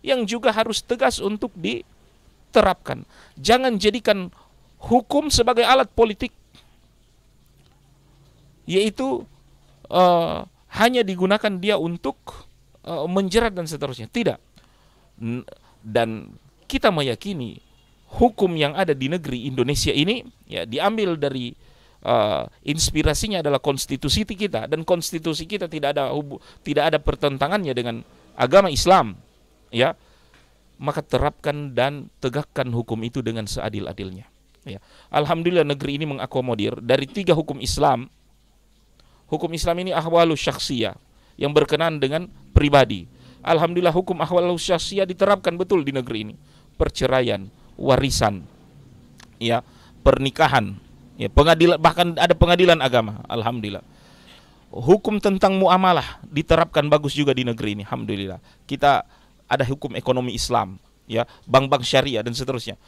yang juga harus tegas untuk diterapkan. Jangan jadikan hukum sebagai alat politik, yaitu hanya digunakan dia untuk menjerat dan seterusnya. Tidak. Dan kita meyakini hukum yang ada di negeri Indonesia ini, ya, diambil dari inspirasinya adalah konstitusi kita, dan konstitusi kita tidak ada pertentangannya dengan agama Islam, ya. Maka terapkan dan tegakkan hukum itu dengan seadil-adilnya, ya. Alhamdulillah negeri ini mengakomodir dari 3 hukum Islam. Hukum Islam ini ahwalus syakhsiyah, yang berkenaan dengan pribadi. Alhamdulillah hukum ahwalus syakhsiyah diterapkan betul di negeri ini. Perceraian, warisan, ya, pernikahan, ya, pengadilan, bahkan ada pengadilan agama. Alhamdulillah. Hukum tentang muamalah diterapkan bagus juga di negeri ini. Alhamdulillah. Kita ada hukum ekonomi Islam, ya, bank-bank syariah dan seterusnya.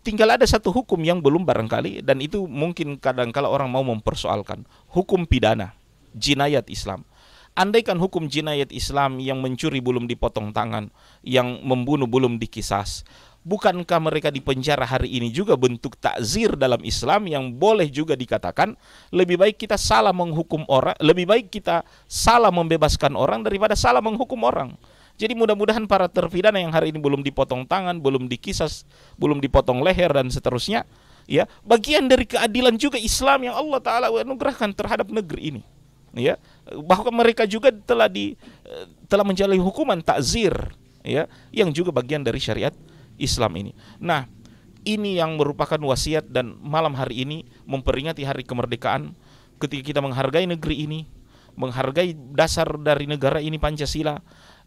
Tinggal ada satu hukum yang belum barangkali, dan itu mungkin kadang-kala orang mau mempersoalkan, hukum pidana, jinayat Islam. Andaikan hukum jinayat Islam yang mencuri belum dipotong tangan, yang membunuh belum dikisas, bukankah mereka dipenjara hari ini juga bentuk takzir dalam Islam yang boleh juga dikatakan lebih baik kita salah menghukum orang, lebih baik kita salah membebaskan orang daripada salah menghukum orang. Jadi mudah-mudahan para terpidana yang hari ini belum dipotong tangan, belum dikisas, belum dipotong leher dan seterusnya, ya, bagian dari keadilan juga Islam yang Allah Ta'ala anugerahkan terhadap negeri ini, ya, bahwa mereka juga telah menjalani hukuman takzir, ya, yang juga bagian dari syariat Islam ini. Nah, ini yang merupakan wasiat, dan malam hari ini memperingati hari kemerdekaan, ketika kita menghargai negeri ini, menghargai dasar dari negara ini Pancasila,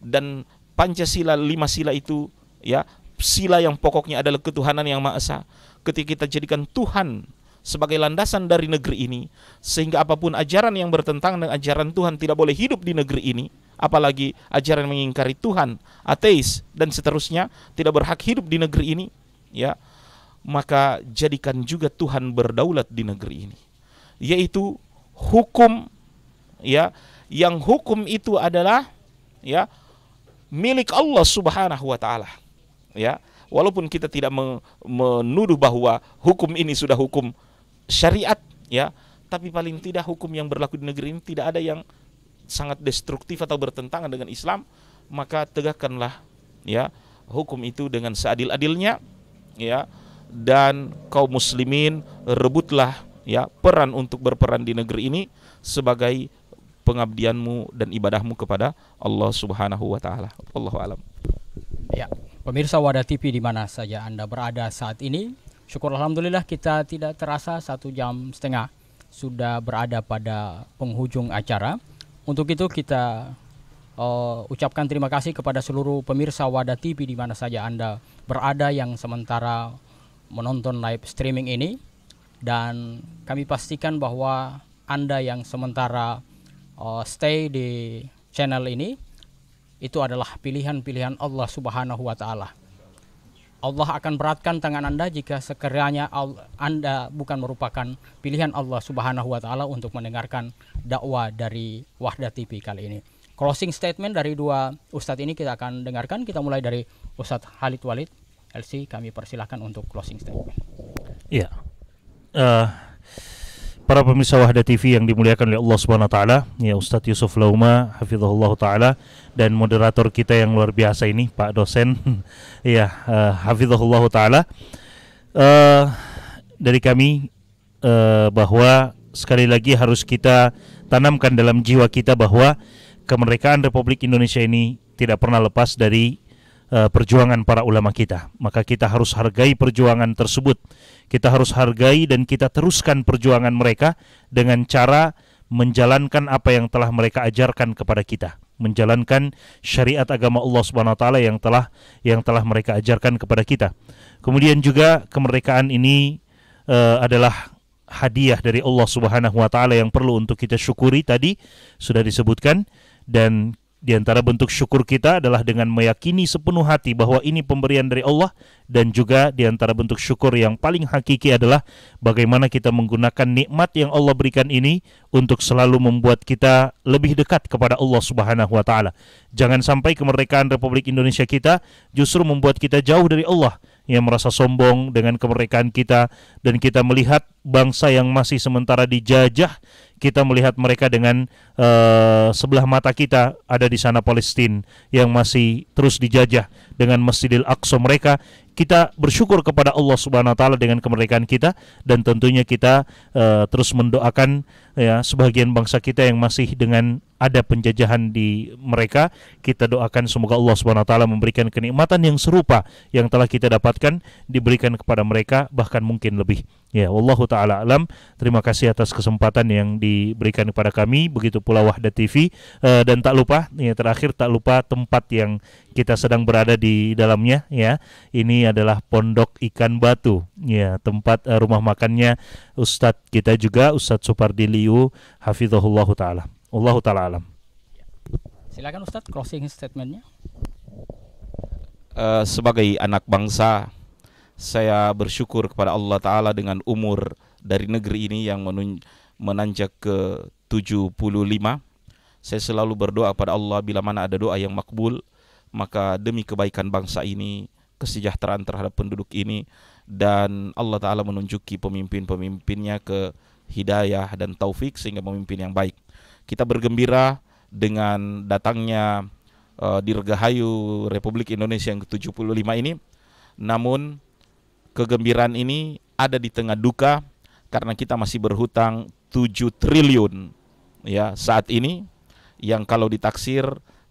dan Pancasila 5 sila itu, ya, sila yang pokoknya adalah ketuhanan yang Maha Esa. Ketika kita jadikan Tuhan sebagai landasan dari negeri ini, sehingga apapun ajaran yang bertentangan dengan ajaran Tuhan tidak boleh hidup di negeri ini, apalagi ajaran mengingkari Tuhan, ateis dan seterusnya, tidak berhak hidup di negeri ini, ya. Maka jadikan juga Tuhan berdaulat di negeri ini, yaitu hukum, ya, yang hukum itu adalah ya milik Allah Subhanahu wa taala. Ya, walaupun kita tidak menuduh bahwa hukum ini sudah hukum syariat ya, tapi paling tidak hukum yang berlaku di negeri ini tidak ada yang sangat destruktif atau bertentangan dengan Islam, maka tegakkanlah ya hukum itu dengan seadil-adilnya ya, dan kaum muslimin rebutlah ya peran untuk berperan di negeri ini sebagai pengabdianmu dan ibadahmu kepada Allah Subhanahu wa taala. Wallahu alam. Ya, pemirsa Wadah TV di mana saja Anda berada saat ini, syukur alhamdulillah kita tidak terasa 1,5 jam sudah berada pada penghujung acara. Untuk itu kita ucapkan terima kasih kepada seluruh pemirsa Wadah TV di mana saja Anda berada yang sementara menonton live streaming ini, dan kami pastikan bahwa Anda yang sementara stay di channel ini itu adalah pilihan-pilihan Allah Subhanahu wa taala. Allah akan beratkan tangan Anda jika sekiranya Anda bukan merupakan pilihan Allah Subhanahu wa taala untuk mendengarkan dakwah dari Wahdah TV kali ini. Closing statement dari dua ustadz ini kita akan dengarkan. Kita mulai dari Ustadz Khalid Walid. LC, kami persilahkan untuk closing statement. Iya. Para pemirsa Wahdah TV yang dimuliakan oleh Allah Subhanahu wa taala, ya Ustadz Yusuf Lauma hafizahullah taala, dan moderator kita yang luar biasa ini Pak dosen ya hafizahullah taala. Dari kami bahwa sekali lagi harus kita tanamkan dalam jiwa kita bahwa kemerdekaan Republik Indonesia ini tidak pernah lepas dari perjuangan para ulama kita. Maka kita harus hargai perjuangan tersebut. Kita harus hargai dan kita teruskan perjuangan mereka dengan cara menjalankan apa yang telah mereka ajarkan kepada kita, menjalankan syariat agama Allah Subhanahu wa taala yang telah mereka ajarkan kepada kita. Kemudian juga kemerdekaan ini adalah hadiah dari Allah Subhanahu wa taala yang perlu untuk kita syukuri, tadi sudah disebutkan, dan di antara bentuk syukur kita adalah dengan meyakini sepenuh hati bahwa ini pemberian dari Allah, dan juga di antara bentuk syukur yang paling hakiki adalah bagaimana kita menggunakan nikmat yang Allah berikan ini untuk selalu membuat kita lebih dekat kepada Allah Subhanahu wa taala. Jangan sampai kemerdekaan Republik Indonesia kita justru membuat kita jauh dari Allah, yang merasa sombong dengan kemerdekaan kita, dan kita melihat bangsa yang masih sementara dijajah, kita melihat mereka dengan sebelah mata kita ada di sana Palestina yang masih terus dijajah dengan Masjidil Aqsa mereka. Kita bersyukur kepada Allah Subhanahu wa taala dengan kemerdekaan kita, dan tentunya kita terus mendoakan ya sebagian bangsa kita yang masih dengan ada penjajahan di mereka. Kita doakan semoga Allah Subhanahu wa taala memberikan kenikmatan yang serupa yang telah kita dapatkan diberikan kepada mereka, bahkan mungkin lebih. Ya, wallahu taala alam. Terima kasih atas kesempatan yang diberikan kepada kami, begitu pula Wahdah TV, dan tak lupa ya, terakhir tak lupa tempat yang kita sedang berada di dalamnya ya. Ini adalah Pondok Ikan Batu ya, tempat rumah makannya Ustadz kita juga, Ustadz Supardi Liu hafizahullah taala. Wallahu taala alam. Silakan Ustadz closing statementnya. Sebagai anak bangsa, saya bersyukur kepada Allah Ta'ala dengan umur dari negeri ini yang menanjak ke 75. Saya selalu berdoa pada Allah, bila mana ada doa yang makbul, maka demi kebaikan bangsa ini, kesejahteraan terhadap penduduk ini, dan Allah Ta'ala menunjuki pemimpin-pemimpinnya ke hidayah dan taufik sehingga memimpin yang baik. Kita bergembira dengan datangnya Dirgahayu Republik Indonesia yang ke-75 ini. Namun kegembiraan ini ada di tengah duka karena kita masih berhutang 7 triliun ya saat ini, yang kalau ditaksir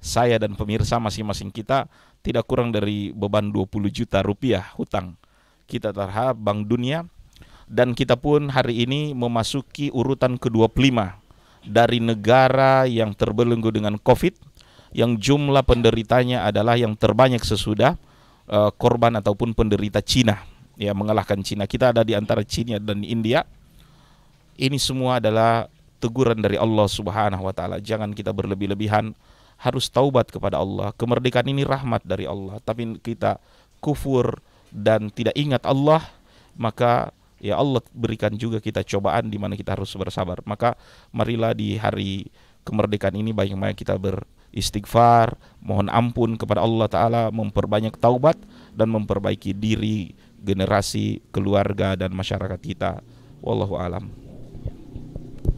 saya dan pemirsa masing-masing kita tidak kurang dari beban 20 juta rupiah hutang kita terhadap Bank Dunia. Dan kita pun hari ini memasuki urutan ke-25 dari negara yang terbelenggu dengan COVID, yang jumlah penderitanya adalah yang terbanyak sesudah korban ataupun penderita Cina, ya, mengalahkan Cina. Kita ada di antara Cina dan India. Ini semua adalah teguran dari Allah Subhanahu wa taala. Jangan kita berlebih-lebihan, harus taubat kepada Allah. Kemerdekaan ini rahmat dari Allah, tapi kita kufur dan tidak ingat Allah, maka ya Allah berikan juga kita cobaan di mana kita harus bersabar. Maka marilah di hari kemerdekaan ini banyak-banyak kita beristighfar, mohon ampun kepada Allah Ta'ala, memperbanyak taubat dan memperbaiki diri, generasi, keluarga dan masyarakat kita. Wallahu alam.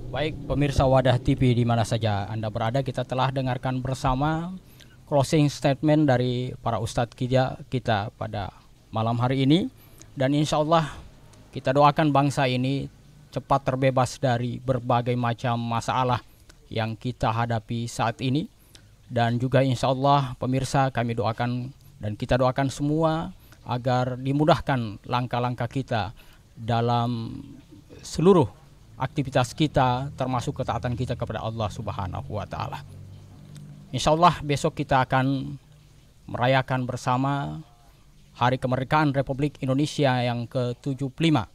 Baik pemirsa Wadah TV di mana saja Anda berada, kita telah dengarkan bersama closing statement dari para ustadz kita pada malam hari ini. Dan insya Allah kita doakan bangsa ini cepat terbebas dari berbagai macam masalah yang kita hadapi saat ini. Dan juga insya Allah pemirsa, kami doakan dan kita doakan semua agar dimudahkan langkah-langkah kita dalam seluruh aktivitas kita, termasuk ketaatan kita kepada Allah Subhanahu wa Ta'ala. Insya Allah besok kita akan merayakan bersama Hari Kemerdekaan Republik Indonesia yang ke-75.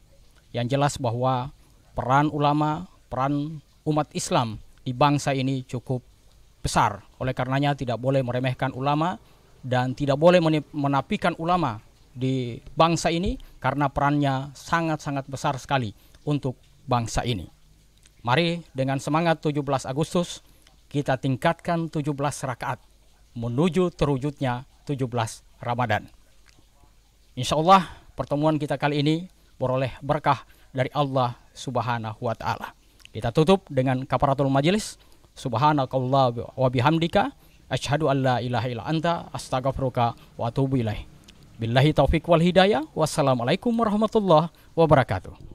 Yang jelas bahwa peran ulama, peran umat Islam di bangsa ini cukup besar. Oleh karenanya tidak boleh meremehkan ulama dan tidak boleh menafikan ulama di bangsa ini, karena perannya sangat-sangat besar sekali untuk bangsa ini. Mari dengan semangat 17 Agustus kita tingkatkan 17 rakaat menuju terwujudnya 17 Ramadan. Insya Allah pertemuan kita kali ini beroleh berkah dari Allah Subhanahu wa Ta'ala. Kita tutup dengan kafaratul majelis. Subhanakallah wa bihamdika asyhadu an la ilaha illa anta astaghfiruka wa atubu ilaih. Billahi taufik wal hidayah. Wassalamualaikum warahmatullahi wabarakatuh.